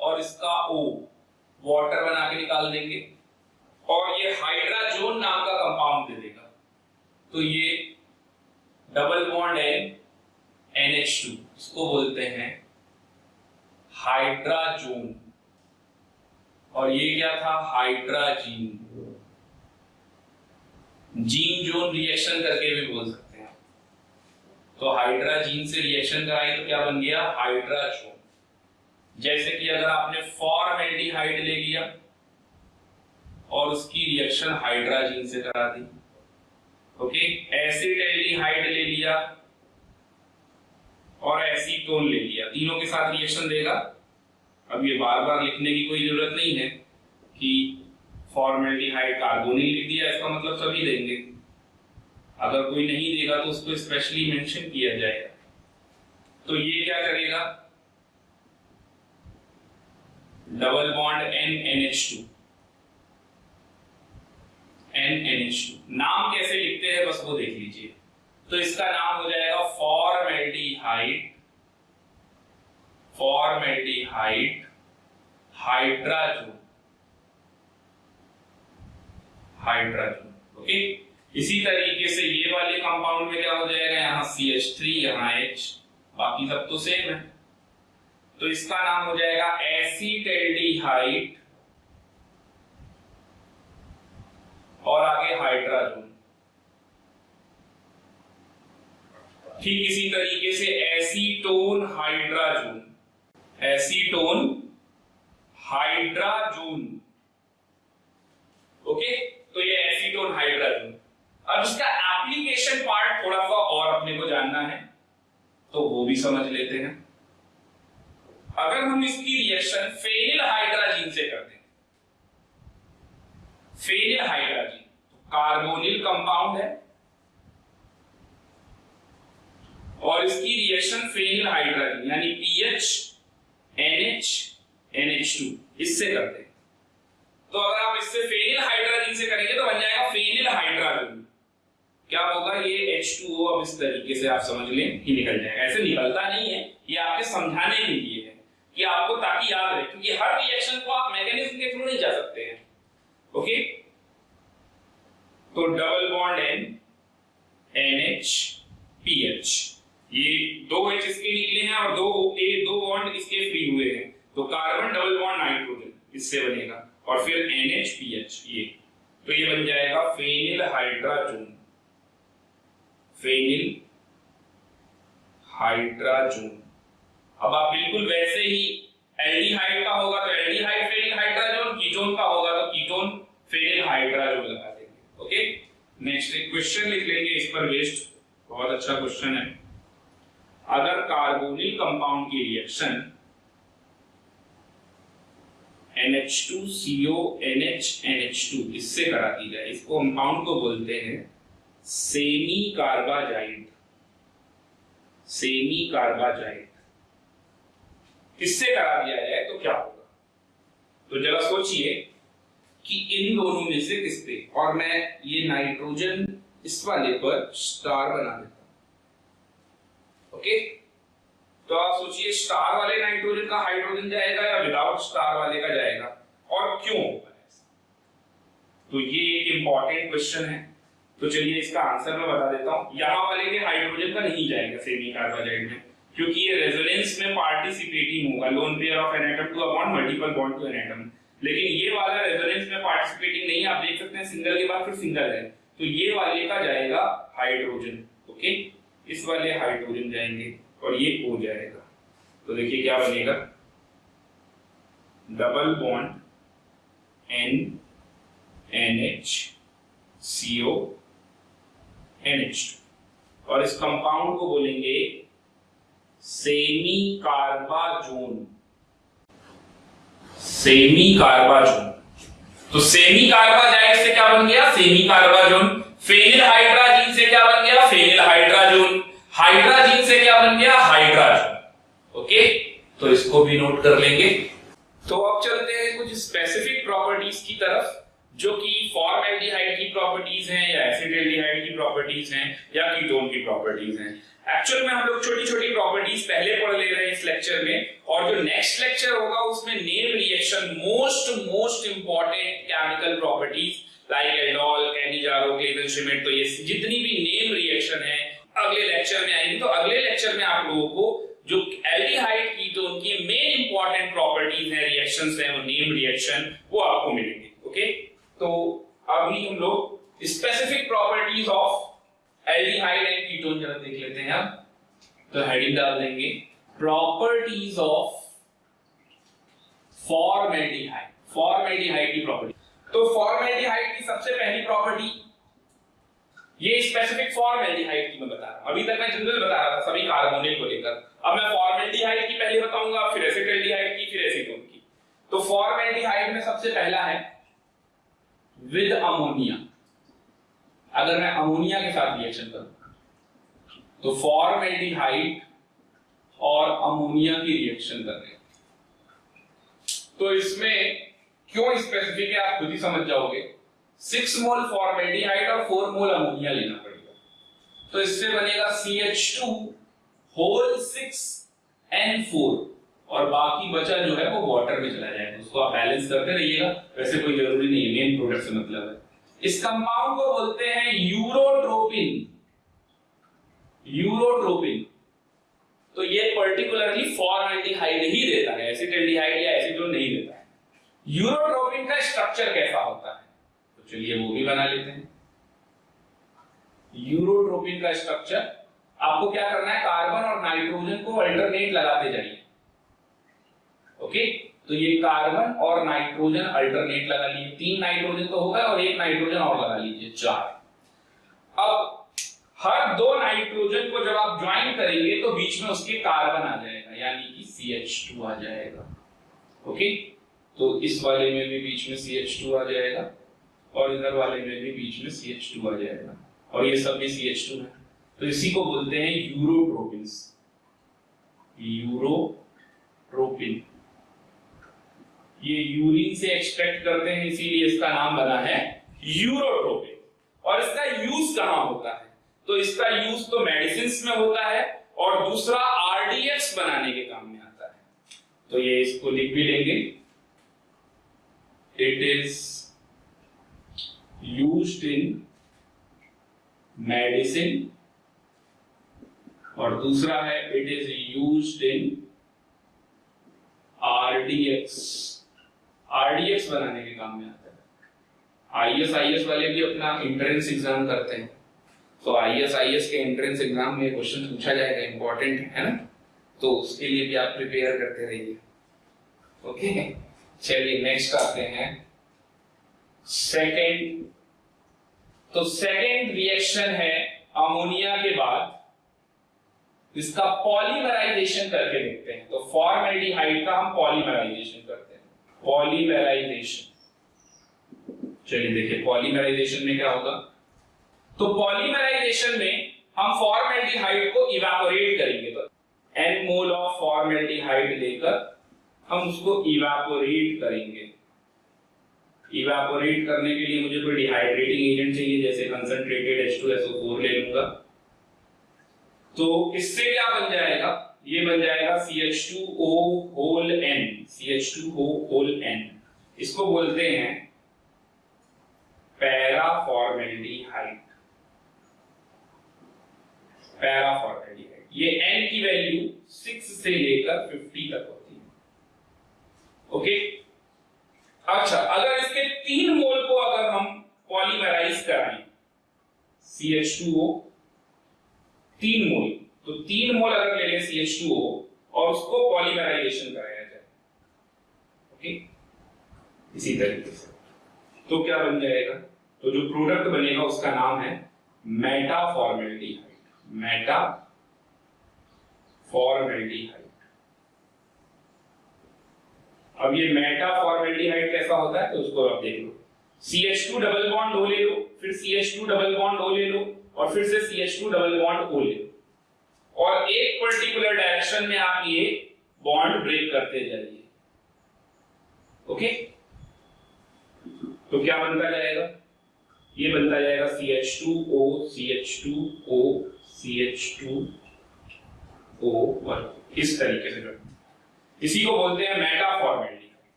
और इसका O वाटर बना के निकाल देंगे और ये हाइड्राजोन नाम का कंपाउंड दे देगा, तो ये डबल बॉन्ड NH2, इसको बोलते हैं हाइड्राजोन, और ये क्या था, हाइड्राजीन। जीन जोन रिएक्शन करके भी बोल सकते हैं। तो हाइड्राजीन से रिएक्शन कराई तो क्या बन गया, हाइड्राजोन। जैसे कि अगर आपने फॉर्मल्डिहाइड ले लिया और उसकी रिएक्शन हाइड्राजीन से करा दी, ओके, एसिटाल्डिहाइड ले लिया और एसीटोन ले लिया, तीनों के साथ रिएक्शन देगा। अब ये बार बार लिखने की कोई जरूरत नहीं है कि फॉर्मल्डिहाइड कार्बोनिल लिख दिया इसका मतलब सभी देंगे, अगर कोई नहीं देगा तो उसको स्पेशली मेंशन किया जाएगा। तो ये क्या करेगा, डबल बॉन्ड NH2, नाम कैसे लिखते हैं बस वो देख लीजिए। तो इसका नाम हो जाएगा फॉर्मल्डिहाइड हाइड्राजोन। ओके, इसी तरीके से ये वाले कंपाउंड में क्या हो जाएगा, यहाँ CH3, यहाँ H, बाकी सब तो सेम है, तो इसका नाम हो जाएगा एसिटाल्डिहाइड और आगे हाइड्राजोन। ठीक इसी तरीके से एसीटोन हाइड्राजोन। ओके, तो ये एसीटोन हाइड्राजोन। अब इसका एप्लीकेशन पार्ट थोड़ा सा और अपने को जानना है तो वो भी समझ लेते हैं। अगर हम इसकी रिएक्शन फेनिल हाइड्राजीन से कर दें, फेनिल हाइड्राजीन कार्बोनिल कंपाउंड है और इसकी रिएक्शन फेनिल हाइड्राजीन यानी PH NH NH2 इससे करते हैं, तो अगर आप इससे फेनिल हाइड्राजीन से करेंगे तो बन जाएगा फेनिल हाइड्राजोन। क्या होगा, ये H2O अब इस तरीके से आप समझ लें कि निकल जाएगा। ऐसे निकलता नहीं है, ये आपके समझाने के लिए है कि आपको ताकि याद रहे, क्योंकि हर रिएक्शन को आप मैकेनिज्म के थ्रू नहीं जा सकते हैं। ओके, तो डबल बॉन्ड NH PH, ये 2 H इसके निकले हैं और 2 बॉन्ड इसके फ्री हुए हैं, तो कार्बन डबल बॉन्ड नाइट्रोजन इससे बनेगा और फिर NHPH ये, तो ये बन जाएगा फेनिल हाइड्राजोन। Phenyl hydrazone. अब आप बिल्कुल वैसे ही एल्डिहाइड का होगा तो एल्डिहाइड फेनिल हाइड्राजोन, कीटोन का होगा तो कीटोन फेनिल हाइड्राजोन लगा देंगे। ओके, नेक्स्ट एक क्वेश्चन लिख लेंगे इस पर बेस्ड, बहुत अच्छा क्वेश्चन है। अगर कार्बोनिल कंपाउंड की रिएक्शन NH2CONH NH2 इससे करा दी जाए, इस कंपाउंड को बोलते हैं सेमी कार्बाजाइड। सेमी कार्बाजाइड इससे करा दिया जाए तो क्या होगा? तो जरा सोचिए कि इन दोनों में से किस पे, और मैं ये नाइट्रोजन इस वाले पर स्टार बना देता हूं। ओके, तो आप सोचिए स्टार वाले नाइट्रोजन का हाइड्रोजन जाएगा या विदाउट स्टार वाले का जाएगा, और क्यों होगा ऐसा? तो ये एक इंपॉर्टेंट क्वेश्चन है। तो चलिए इसका आंसर मैं बता देता हूं। यहां वाले के हाइड्रोजन का नहीं जाएगा सेमी कार्बाजाइड में, क्योंकि ये रेजोनेंस में पार्टिसिपेटिंग होगा, lone pair of N atom to a bond, multiple bond to N atom. लेकिन ये वाला रेजोनेंस में पार्टिसिपेटिंग नहीं है, आप देख सकते हैं सिंगल के बाद फिर सिंगल है, तो ये वाले का जाएगा हाइड्रोजन। ओके, इस वाले हाइड्रोजन जाएंगे और ये हो जाएगा। तो देखिए क्या बनेगा, double bond NNH CO NH2, और इस कंपाउंड को बोलेंगे सेमी कार्बाजोन। सेमी कार्बाजोन। तो सेमी कार्बाजाइड से क्या बन गया? सेमी कार्बाजोन। फेनिल हाइड्राजीन से क्या बन गया? Phenyl hydrazone. हाइड्राजीन से क्या बन गया? हाइड्राजोन। ओके, तो इसको भी नोट कर लेंगे। तो अब चलते हैं कुछ स्पेसिफिक प्रॉपर्टीज की तरफ, जो कि फॉर्मल्डिहाइड की प्रॉपर्टीज हैं या एसिटाल्डिहाइड की प्रॉपर्टीज हैं या कीटोन की प्रॉपर्टीज हैं। एक्चुअल में हम लोग छोटी छोटी प्रॉपर्टीज पहले पढ़ ले रहे हैं इस लेक्चर में, और जो नेक्स्ट लेक्चर होगा उसमें name reaction, most important chemical properties like aldol, Cannizzaro, Claisen Schmidt, तो ये जितनी भी नेम रिएक्शन है अगले लेक्चर में आएंगी। तो अगले लेक्चर में आप लोगों को जो एल्डिहाइड कीटोन की मेन इंपॉर्टेंट प्रॉपर्टीज हैं, रिएक्शंस हैं, वो नेम रिएक्शन वो आपको मिलेंगे। ओके, तो अभी हम लोग specific properties of aldehyde and ketone जरा देख लेते हैं। अब तो हेडिंग डाल देंगे प्रॉपर्टीज ऑफ फॉर्मल्डिहाइड। फॉर्मल्डिहाइड की प्रॉपर्टी, तो फॉर्मल्डिहाइड की सबसे पहली प्रॉपर्टी, ये स्पेसिफिक फॉर्मल्डिहाइड की मैं बता रहा हूं। अभी तक मैं जनरल बता रहा था सभी कार्बोनिल को लेकर, अब मैं फॉर्मल्डिहाइड की पहले बताऊंगा, फिर एसिटाल्डिहाइड की, फिर एसीटोन की। तो फॉर्मल्डिहाइड में सबसे पहला है विद अमोनिया। अगर मैं अमोनिया के साथ रिएक्शन करूं तो फॉर्मल्डिहाइड और अमोनिया की रिएक्शन कर रहे हैं, तो इसमें क्यों स्पेसिफिक है आप खुद ही समझ जाओगे। 6 मोल फॉर्मल्डिहाइड और 4 मोल अमोनिया लेना पड़ेगा, तो इससे बनेगा CH2 होल 6N4, और बाकी बचा जो है वो वाटर में चला जाएगा, उसको आप बैलेंस करते रहिएगा। वैसे कोई जरूरी नहीं है, मेन प्रोडक्ट से मतलब है। इस कंपाउंड को बोलते हैं यूरोट्रोपिन। यूरोट्रोपिन, तो ये पर्टिकुलरली फॉर्मल्डिहाइड ही देता है, एसिटाल्डिहाइड या एसीटोन नहीं देता है। यूरोट्रोपिन का स्ट्रक्चर कैसा होता है, तो चलिए वो भी बना लेते हैं। यूरोट्रोपिन का स्ट्रक्चर आपको क्या करना है, कार्बन और नाइट्रोजन को अल्टरनेट लगाते जाइए। ओके, तो ये कार्बन और नाइट्रोजन अल्टरनेट लगा लीजिए, 3 नाइट्रोजन तो होगा और 1 नाइट्रोजन और लगा लीजिए, 4। अब हर 2 नाइट्रोजन को जब आप ज्वाइन करेंगे तो बीच में उसके कार्बन आ जाएगा, यानी कि CH2 आ जाएगा। ओके, तो इस वाले में भी बीच में CH2 आ जाएगा और इधर वाले में भी बीच में CH2 आ जाएगा, और ये सब भी CH2 है। तो इसी को बोलते हैं यूरोट्रोपिन्स। यूरोट्रोपिन, ये यूरिन से एक्सट्रैक्ट करते हैं, इसीलिए इसका नाम बना है यूरोट्रोपिन। और इसका यूज कहां होता है, तो इसका यूज तो मेडिसिन में होता है और दूसरा RDX बनाने के काम में आता है। तो ये इसको लिख भी लेंगे, it is used in medicine और दूसरा है it is used in RDX. RDX बनाने के काम में आता है। आईएस वाले भी अपना एंट्रेंस एग्जाम करते हैं, तो आईएस के एंट्रेंस एग्जाम में क्वेश्चन पूछा जाएगा, इंपॉर्टेंट है ना, तो उसके लिए भी आप प्रिपेयर करते रहिए। ओके, चलिए नेक्स्ट आते हैं सेकेंड। तो सेकेंड रिएक्शन है अमोनिया के बाद इसका पॉलीमराइजेशन करके देखते हैं। तो फॉर्मल्डिहाइड का हम पॉलीमराइजेशन करते हैं, पॉलीमराइजेशन। चलिए देखिए पॉलीमराइजेशन में क्या होगा। तो पॉलीमराइजेशन में हम फॉर्मल्डिहाइड को इवेपोरेट करेंगे, तो n मोल ऑफ फॉर्मल्डिहाइड लेकर हम उसको इवेपोरेट करेंगे। इवेपोरेट करने के लिए मुझे कोई डिहाइड्रेटिंग एजेंट चाहिए, जैसे कंसंट्रेटेड H2SO4 ले लूंगा। तो इससे क्या बन जाएगा, ये बन जाएगा CH2O whole N, CH2O whole N। इसको बोलते हैं पैराफॉर्मल्डिहाइड। पैराफॉर्मल्डिहाइड, ये N की वैल्यू 6 से लेकर 50 तक होती है। ओके, अच्छा अगर इसके 3 मोल को अगर हम पॉलीमराइज कराएं, CH2O 3 मोल, तो 3 मोल अगर ले लें CH2O और उसको पॉलीमराइजेशन कराया जाए, ओके, इसी तरीके से, तो क्या बन जाएगा, तो जो प्रोडक्ट बनेगा उसका नाम है मेटाफॉर्मल्डिहाइड। मेटाफॉर्मल्डिहाइड। अब ये मेटाफॉर्मल्डिहाइड कैसा होता है, तो उसको आप देख लो। CH2 डबल बॉन्ड O ले लो, फिर CH2 डबल बॉन्ड O ले लो, और फिर से CH2 डबल बॉन्ड O ले लो, और एक पर्टिकुलर डायरेक्शन में आप ये बॉन्ड ब्रेक करते जाइए। ओके, तो क्या बनता जाएगा, ये बनता जाएगा CH2O CH2O CH2O, इस तरीके से करते हैं। इसी को बोलते हैं मेटाफॉर्मल्डिहाइड।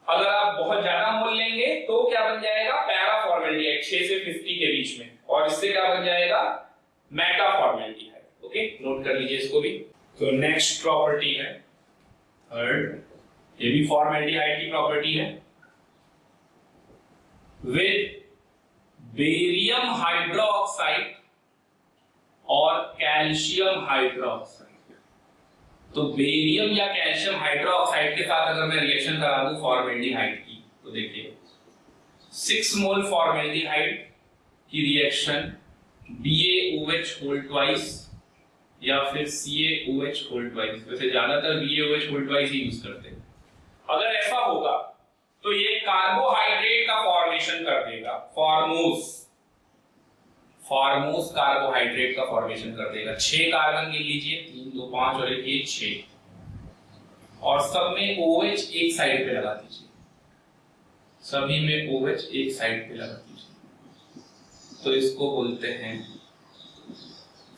अगर आप बहुत ज्यादा मोल लेंगे तो क्या बन जाएगा, पैराफॉर्मल्डिहाइड, 6 से 50 के बीच में, और इससे क्या बन जाएगा, मेटाफॉर्मल्डिहाइड। ओके, नोट कर लीजिए इसको भी। तो नेक्स्ट प्रॉपर्टी है थर्ड, ये भी फॉर्मल्डिहाइड की प्रॉपर्टी है। विद बेरियम हाइड्रोक्साइड और कैल्शियम हाइड्रोक्साइड, तो बेरियम या कैल्शियम हाइड्रोक्साइड के साथ अगर मैं रिएक्शन करा दूं फॉर्मल्डिहाइड की, तो देखिए 6 मोल फॉर्मल्डिहाइड की रिएक्शन BaOH होल ट्वाइस या फिर CaOH होल ट्वाइस, वैसे ज्यादातर BaOH होल ट्वाइस ही यूज करते हैं। अगर ऐसा होगा तो ये कार्बोहाइड्रेट का फॉर्मेशन कर देगा, फॉर्मोस कार्बोहाइड्रेट का फॉर्मेशन कर देगा। 6 कार्बन गिन लीजिए, 3 2 5 और एक ये 6, और सब में OH एक साइड पे लगा दीजिए, सभी में OH एक साइड पे लगा दीजिए, तो इसको बोलते हैं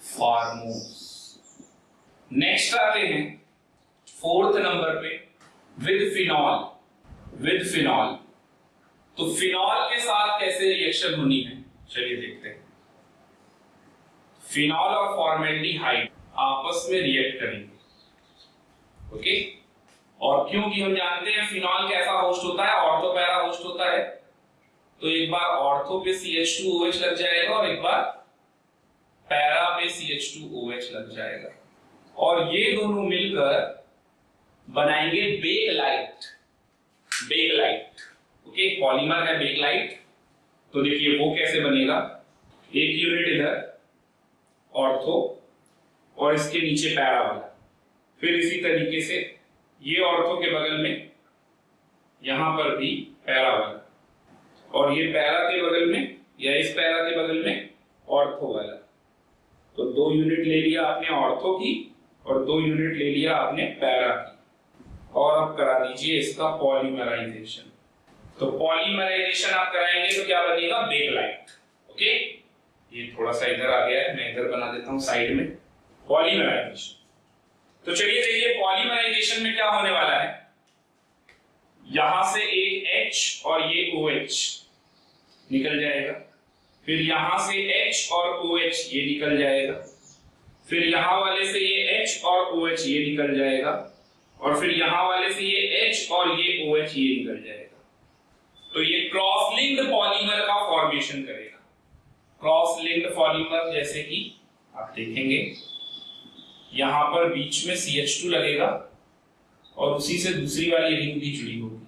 फॉर्मोस। नेक्स्ट आते हैं 4th नंबर पे, विद फिनॉल। तो फिनॉल के साथ कैसे रिएक्शन होनी है, चलिए देखते हैं। फिनॉल और फॉर्मल्डिहाइड आपस में रिएक्ट करेंगे, ओके, और क्योंकि हम जानते हैं फिनॉल कैसा होस्ट होता है, ऑर्थो पैरा होस्ट होता है, तो एक बार ऑर्थो पे CH2OH लग जाएगा और एक बार पैरा पे CH2OH लग जाएगा, और ये दोनों मिलकर बनाएंगे बेकलाइट। ओके, पॉलीमर है बेकलाइट। तो देखिए वो कैसे बनेगा, एक यूनिट इधर ऑर्थो और इसके नीचे पैरा वाला, फिर इसी तरीके से ये ऑर्थो के बगल में यहां पर भी पैरा वाला, और ये पैरा के बगल में या इस पैरा के बगल में ऑर्थो वाला। तो 2 यूनिट ले लिया आपने ऑर्थो की और 2 यूनिट ले लिया आपने पैरा की, और अब करा दीजिए इसका पॉलीमराइजेशन। तो पॉलीमराइजेशन आप कराएंगे तो क्या बनेगा, बेकलाइट। ओके, ये थोड़ा सा इधर आ गया है, मैं इधर बना देता हूं साइड में, पॉलीमराइजेशन। तो चलिए देखिए पॉलीमराइजेशन में क्या होने वाला है, यहां से एक H और ये OH निकल जाएगा, फिर यहां से H और OH ये निकल जाएगा, फिर यहां वाले से ये H और OH ये निकल जाएगा, और फिर यहां वाले से ये H और ये OH ये निकल जाएगा। तो ये क्रॉस लिंक्ड पॉलीमर का फॉर्मेशन करेगा। क्रॉस लिंक्ड पॉलीमर जैसे कि आप देखेंगे यहां पर बीच में CH2 लगेगा और उसी से दूसरी वाली रिंग भी जुड़ी होगी।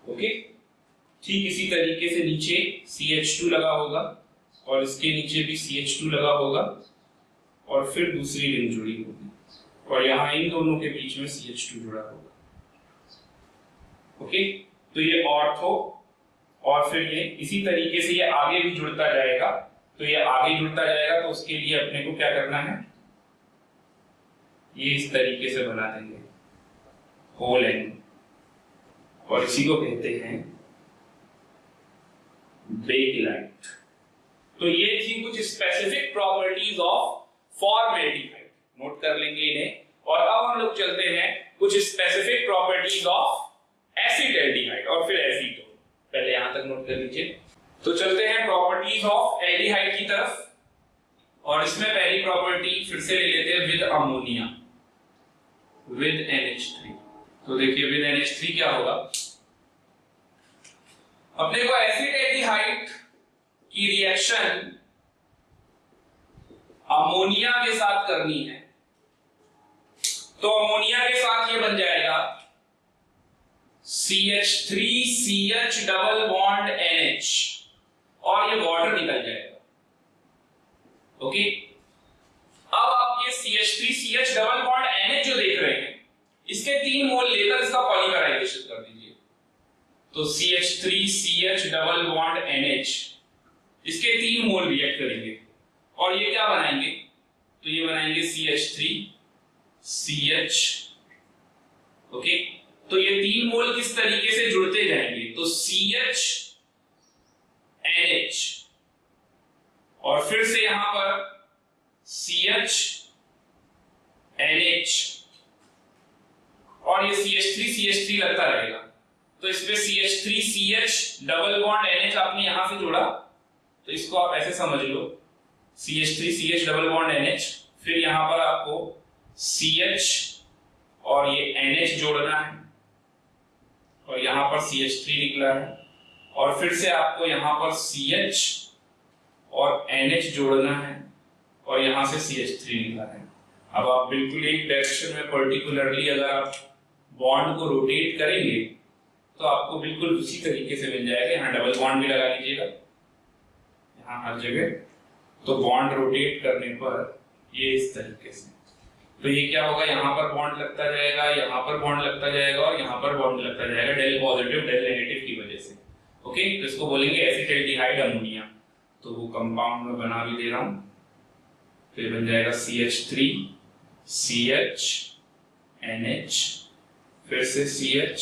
ओके, ठीक इसी तरीके से नीचे CH2 लगा होगा और इसके नीचे भी CH2 लगा होगा और फिर दूसरी रिंग जुड़ी होगी और यहां इन दोनों के बीच में CH2 जुड़ा होगा। ओके, तो ये ऑर्थो, और फिर ये इसी तरीके से ये आगे भी जुड़ता जाएगा। तो ये आगे जुड़ता जाएगा, तो उसके लिए अपने को क्या करना है, ये इस तरीके से बना देंगे होल एंड, और इसी को कहते हैं बेकिलाइट। तो ये थी कुछ specific properties of formaldehyde, note कर लेंगे इन्हें। और अब हम लोग चलते हैं कुछ स्पेसिफिक प्रॉपर्टीज ऑफ एसिटाल्डिहाइड और फिर एसीटोन। पहले यहां तक नोट कर लीजिए। तो चलते हैं प्रॉपर्टीज ऑफ एल्डिहाइड की तरफ, और इसमें पहली प्रॉपर्टी फिर से ले लेते हैं विद अमोनिया, विद NH3। तो देखिए विद NH3 क्या होगा, अपने को एसिटाल्डिहाइड की रिएक्शन अमोनिया के साथ करनी है। तो अमोनिया के साथ ये बन जाएगा CH3CH डबल बॉन्ड NH, और ये वाटर निकल जाएगा। ओके, अब आप ये CH3CH डबल बॉन्ड NH जो देख रहे हैं, इसके 3 मोल लेकर इसका पॉलीमराइजेशन कर दीजिए। तो CH3CH डबल बॉन्ड NH, इसके 3 मोल रिएक्ट करेंगे और ये क्या बनाएंगे, तो ये बनाएंगे CH3CH। ओके, तो ये 3 मोल किस तरीके से जुड़ते जाएंगे, तो CH NH और फिर से यहां पर CH NH, और ये CH3CH3 लगता रहेगा। तो इसमें CH3CH डबल बॉन्ड NH आपने यहां से जोड़ा, तो इसको आप ऐसे समझ लो CH3CH डबल बॉन्ड NH, फिर यहां पर आपको CH और ये NH जोड़ना है, और यहां पर CH3 निकला है, और फिर से आपको यहां पर CH और NH जोड़ना है, और यहां से CH3 निकला है। अब आप बिल्कुल एक डायरेक्शन में पर्टिकुलरली अगर आप बॉन्ड को रोटेट करेंगे तो आपको बिल्कुल उसी तरीके से मिल जाएगा। यहाँ डबल बॉन्ड भी लगा लीजिएगा यहाँ हर जगह, तो बॉन्ड रोटेट करने पर ये इस तरीके से, तो ये क्या होगा, यहाँ पर बॉन्ड लगता जाएगा, यहाँ पर बॉन्ड लगता जाएगा, और यहाँ पर बॉन्ड लगता जाएगा डेल पॉजिटिव डेल नेगेटिव की वजह से। ओके, तो इसको बोलेंगे एसिटाल्डिहाइड अमोनिया। तो वो कंपाउंड में बना भी दे रहा हूं, फिर बन जाएगा CH3 CH NH, फिर से CH,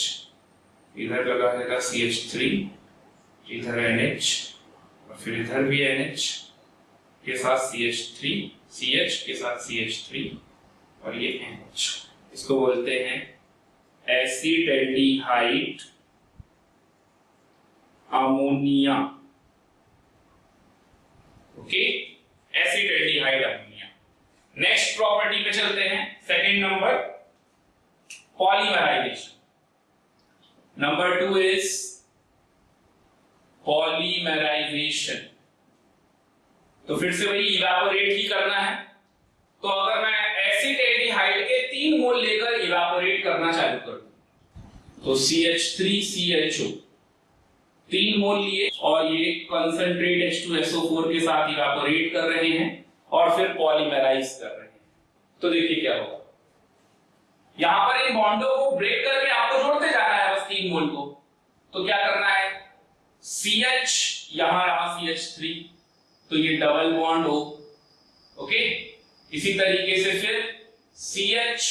इधर लगा रहेगा CH3, इधर NH, और फिर इधर भी NH के साथ CH3 CH के साथ CH3 और ये NH। इसको बोलते हैं acetaldehyde ammonia. Okay, acetaldehyde ammonia. Next property पे चलते हैं, second number polymerisation. Number 2 is polymerisation. तो फिर से वही इवेपोरेट ही करना है। तो अगर मैं एसिटाल्डिहाइड के 3 मोल लेकर इवेपोरेट करना चालू कर दूं, तो CH3CHO 3 मोल लिए और ये कंसंट्रेट H2SO4 के साथ इवेपोरेट कर रहे हैं और फिर पॉलीमराइज कर रहे हैं। तो देखिए क्या होगा, यहां पर इन बॉन्डों को ब्रेक करके आपको जोड़ते जाना है बस 3 मोल को। तो क्या करना है, CH यहां रहा CH3, तो ये डबल बॉन्ड हो। ओके, इसी तरीके से फिर CH,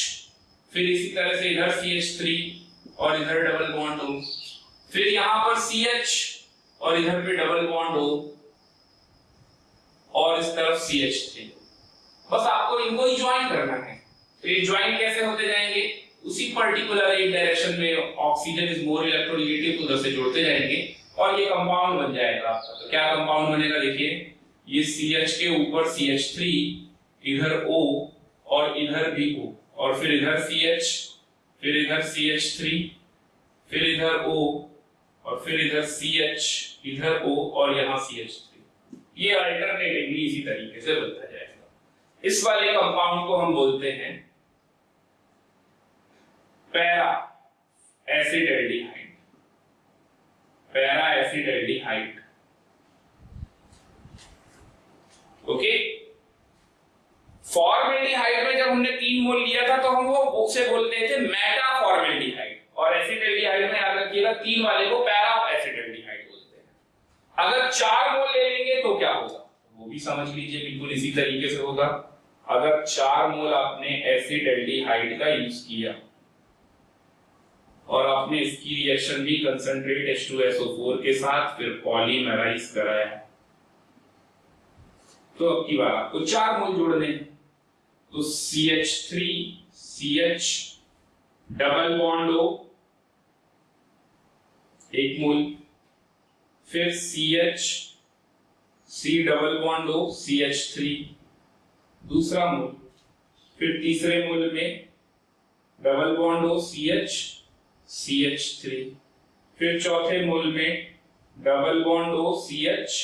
फिर इसी तरह से इधर CH3 और इधर डबल बॉन्ड हो, फिर यहां पर CH और इधर पे डबल बॉन्ड हो, और इस तरफ CH3। बस आपको इनको ही ज्वाइन करना है। तो ये ज्वाइन कैसे होते जाएंगे, उसी पर्टिकुलर एक डायरेक्शन में ऑक्सीजन इज मोर इलेक्ट्रोनेगेटिव, उधर से जोड़ते जाएंगे और ये कंपाउंड बन जाएगा आपका। तो क्या कंपाउंड बनेगा, देखिए ये CH के ऊपर CH3, इधर O और इधर भी O, और फिर इधर CH, फिर इधर CH3, फिर इधर O और फिर इधर CH, इधर O और यहाँ CH3। ये अल्टरनेटिवली इसी तरीके से बनता जाएगा। इस वाले कंपाउंड को हम बोलते हैं पैरा एसिडल्डिहाइड, पैरा एसिडल्डिहाइड। ओके, फॉर्मेल्डिहाइड में जब हमने 3 मोल लिया था तो हम वो उसे बोलते थे मेटा फॉर्मेल्डिहाइड, और एसिडल्डिहाइड में याद रखिएगा 3 वाले को पैरा एसिडल्डिहाइड बोलते हैं। अगर 4 मोल ले लेंगे तो क्या होगा, वो भी समझ लीजिए, बिल्कुल इसी तरीके से होगा। अगर 4 मोल आपने एसिडल्डिहाइड का यूज किया और आपने इसकी रिएक्शन भी कंसंट्रेट H2SO4 के साथ फिर पॉलीमराइज कराया, तो अब की बार आपको 4 मोल जोड़ने हैं। तो CH3 CH double bond O 1 मोल, फिर CH C double bond O CH3 दूसरा मोल, फिर तीसरे मोल में double bond O CH CH3, फिर चौथे मोल में डबल बॉन्ड O CH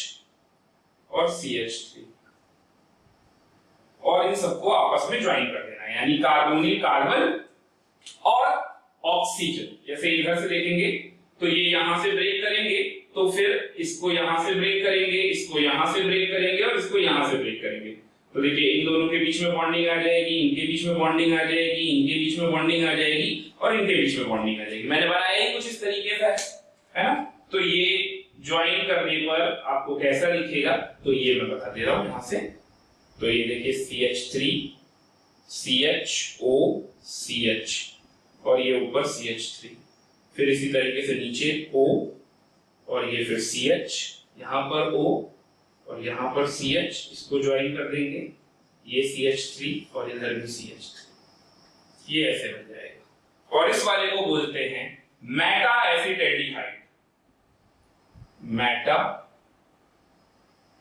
और CH3, और इन सबको आपस में ज्वाइन कर देना है, यानी कार्बोनिल कार्बन और ऑक्सीजन। जैसे इधर से देखेंगे तो ये यहां से ब्रेक करेंगे, तो फिर इसको यहां से ब्रेक करेंगे, इसको यहां से ब्रेक करेंगे और इसको यहां से ब्रेक करेंगे। तो देखिए इन दोनों के बीच में बॉन्डिंग आ जाएगी, इनके बीच में बॉन्डिंग आ जाएगी, इनके बीच में बॉन्डिंग आ जाएगी और इनके बीच में बॉन्डिंग आ जाएगी। मैंने बनाया ही कुछ इस तरीके से है ना। तो ये ज्वाइन करने पर आपको कैसा दिखेगा, तो ये मैं बता दे रहा हूं यहां से। तो ये देखिए CH3 CHO CH और ये ऊपर CH3, फिर इसी तरीके से नीचे O और ये फिर CH, यहाँ पर O और यहाँ पर CH, इसको ज्वाइन कर देंगे, ये CH3 और इधर भी CH3, ये ऐसे बन जाएगा। और इस वाले को बोलते हैं मेटा एसिडल्डिहाइड, मेटा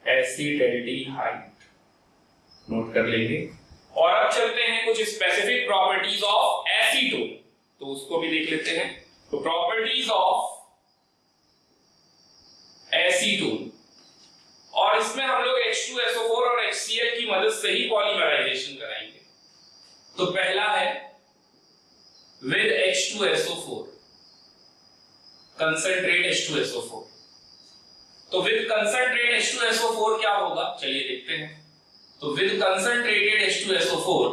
एसिडल्डिहाइड, नोट कर लेंगे। और अब चलते हैं कुछ स्पेसिफिक प्रॉपर्टीज ऑफ एसीटोन, तो उसको भी देख लेते हैं। तो प्रॉपर्टीज ऑफ एसीटोन, और इसमें हम लोग H2SO4 और HCl की मदद से ही पॉलीमराइजेशन कराएंगे। तो पहला है विद H2SO4, कंसंट्रेट H2SO4। तो विद कंसंट्रेट H2SO4 क्या होगा, चलिए देखते हैं। तो विद कंसंट्रेटेड H2SO4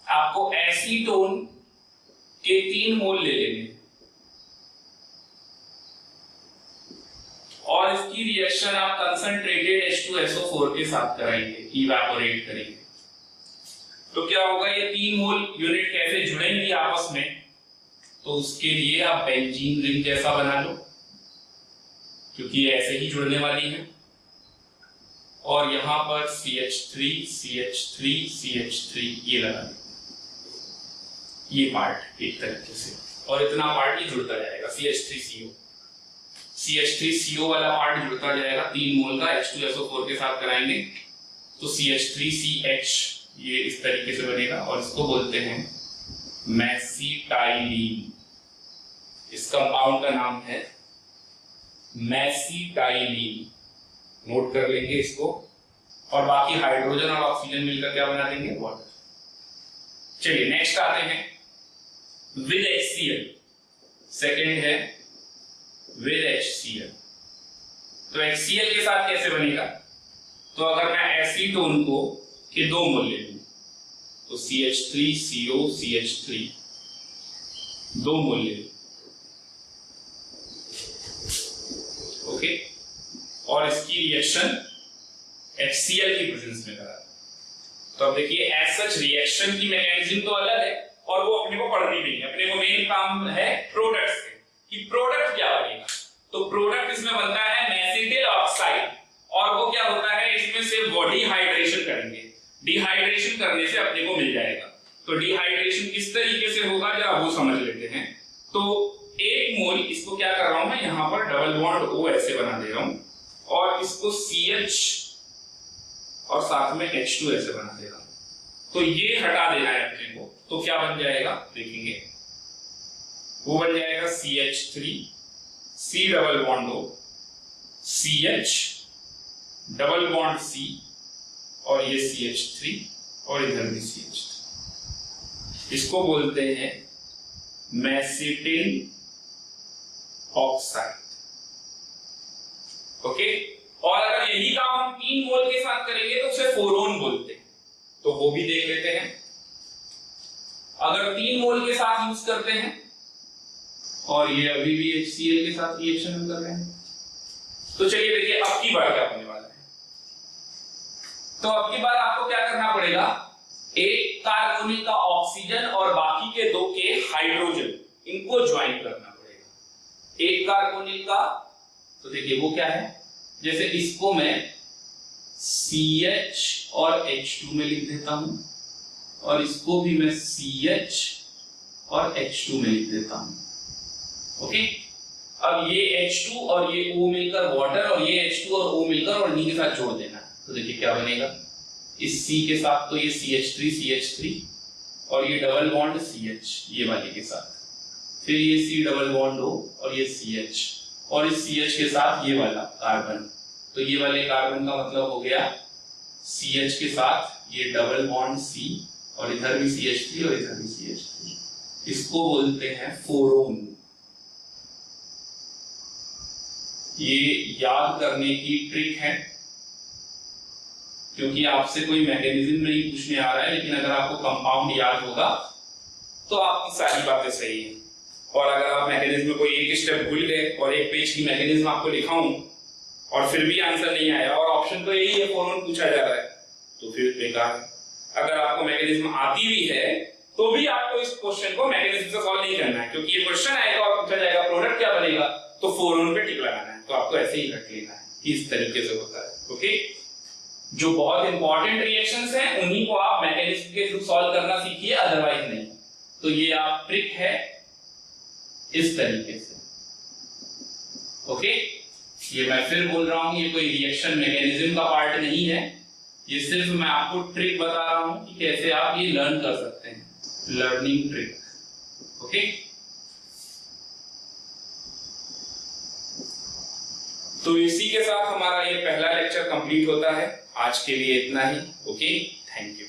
आपको एसीटोन के 3 मोल ले लेंगे और इसकी रिएक्शन आप कंसंट्रेटेड H2SO4 के साथ कराएंगे, इवेपोरेट करेंगे। तो क्या होगा, ये 3 मोल यूनिट कैसे जुड़ेंगी आपस में, तो उसके लिए आप बेंजीन रिंग जैसा बना लो, क्योंकि ये ऐसे ही जुड़ने वाली है। और यहां पर CH3 CH3 CH3 ये लगा दें, ये पार्ट एक तरीके से, और इतना पार्ट ही जुड़ता जाएगा। CH3CO वाला पार्ट जुड़ता जाएगा, 3 मोल का H2SO4 के साथ कराएंगे तो CH3CH ये इस तरीके से बनेगा, और इसको बोलते हैं मेसिटाइलीन। इस कंपाउंड का नाम है मेसिटाइलीन, नोट कर लेंगे इसको। और बाकी हाइड्रोजन और ऑक्सीजन मिलकर क्या बना देंगे, वाटर। चलिए नेक्स्ट आते हैं विद HCl, सेकेंड है विद HCl। तो HCl के साथ कैसे बनेगा, तो अगर मैं एसीटोन को के 2 मोल ले लूं तो CH3CO CH3 2 मोल ले लूं, ओके, और इसकी रिएक्शन HCl की प्रेजेंस में करा। तो अब देखिए एज सच रिएक्शन की मैकेनिज्म तो अलग है और वो अपने को पढ़नी नहीं है, अपने को मेन काम है प्रोडक्ट्स के, कि प्रोडक्ट क्या बनेगा। तो प्रोडक्ट इसमें बनता है मेसिटिल ऑक्साइड, और वो क्या होता है, इसमें से वो डिहाइड्रेशन करेंगे, डिहाइड्रेशन करने से अपने को मिल जाएगा। तो डिहाइड्रेशन किस तरीके से होगा जरा वो समझ लेते हैं। तो 1 मोल, इसको क्या कर रहा हूं मैं, यहां पर डबल बॉन्ड O ऐसे बना दे रहा हूं, और इसको CH और साथ में H2 ऐसे बना दे रहा हूं। तो ये हटा देना है अपने को, तो क्या बन जाएगा देखेंगे, वो बन जाएगा CH3 C double bond O CH double bond C और ये CH3 और इधर भी CH3। इसको बोलते हैं मेसिटिन ऑक्साइड। ओके, और अगर यही काम हम 3 मोल के साथ करेंगे तो उसे फोरोन बोलते हैं, तो वो भी देख लेते हैं। अगर 3 मोल के साथ यूज करते हैं और ये अभी भी HCl के साथ रिएक्शन कर रहे हैं, तो चलिए देखिए अब की बार क्या होने वाला है। तो अब की बार आपको क्या करना पड़ेगा, एक कार्बोनिल का ऑक्सीजन और बाकी के 2 के हाइड्रोजन, इनको ज्वाइन करना पड़ेगा। एक कार्बोनिल का, तो देखिए वो क्या है, जैसे इसको मैं CH और H2 में लिख देता हूं और इसको भी मैं CH और H2 में लिख देता हूं। ओके, अब ये H2 और ये O मिलकर वाटर और ये H2 और O मिलकर और इन्हीं के साथ जोड़ देना। तो देखिए क्या बनेगा, इस C के साथ तो ये CH3 और ये डबल बॉन्ड CH ये वाले के साथ, फिर ये C डबल बॉन्ड O और ये CH और इस CH के साथ ये वाला कार्बन, तो ये वाले कार्बन का मतलब हो गया CH के साथ ये डबल बॉन्ड C और इधर भी CH3 और इधर भी CH3, इसको बोलते हैं फोरोन। ये याद करने की ट्रिक है, क्योंकि आपसे कोई मैकेनिज्म नहीं पूछने आ रहा है, लेकिन अगर आपको कंपाउंड याद होगा तो आपकी सारी बातें सही है। और अगर आप मैकेनिज्म में कोई एक स्टेप भूल गए और एक पेज की मैकेनिज्म आपको लिखाऊं और फिर भी आंसर नहीं आया और ऑप्शन तो यही है फोरोन पूछा जा रहा है, तो फिर बेकार है। अगर आपको मैकेनिज्म आती भी है तो भी आपको इस क्वेश्चन को मैकेनिज्म से सॉल्व नहीं करना है, क्योंकि ये क्वेश्चन आएगा और पूछा जाएगा प्रोडक्ट क्या बनेगा, तो फोरोन पे टिक लगाना है। तो आपको ऐसे ही रख लेना है कि इस तरीके से होता है। ओके, जो बहुत इंपॉर्टेंट रिएक्शंस हैं उन्हीं को आप मैकेनिज्म के थ्रू सॉल्व करना सीखिए, अदरवाइज नहीं। तो ये आप ट्रिक है इस तरीके से। ओके, ये मैं फिर बोल रहा हूं, ये कोई रिएक्शन मैकेनिज्म का पार्ट नहीं है, ये सिर्फ मैं आपको ट्रिक बता रहा हूं कि कैसे आप ये लर्न कर सकते हैं, लर्निंग ट्रिक। ओके, तो इसी के साथ हमारा ये पहला लेक्चर कंप्लीट होता है। आज के लिए इतना ही। Okay, thank you.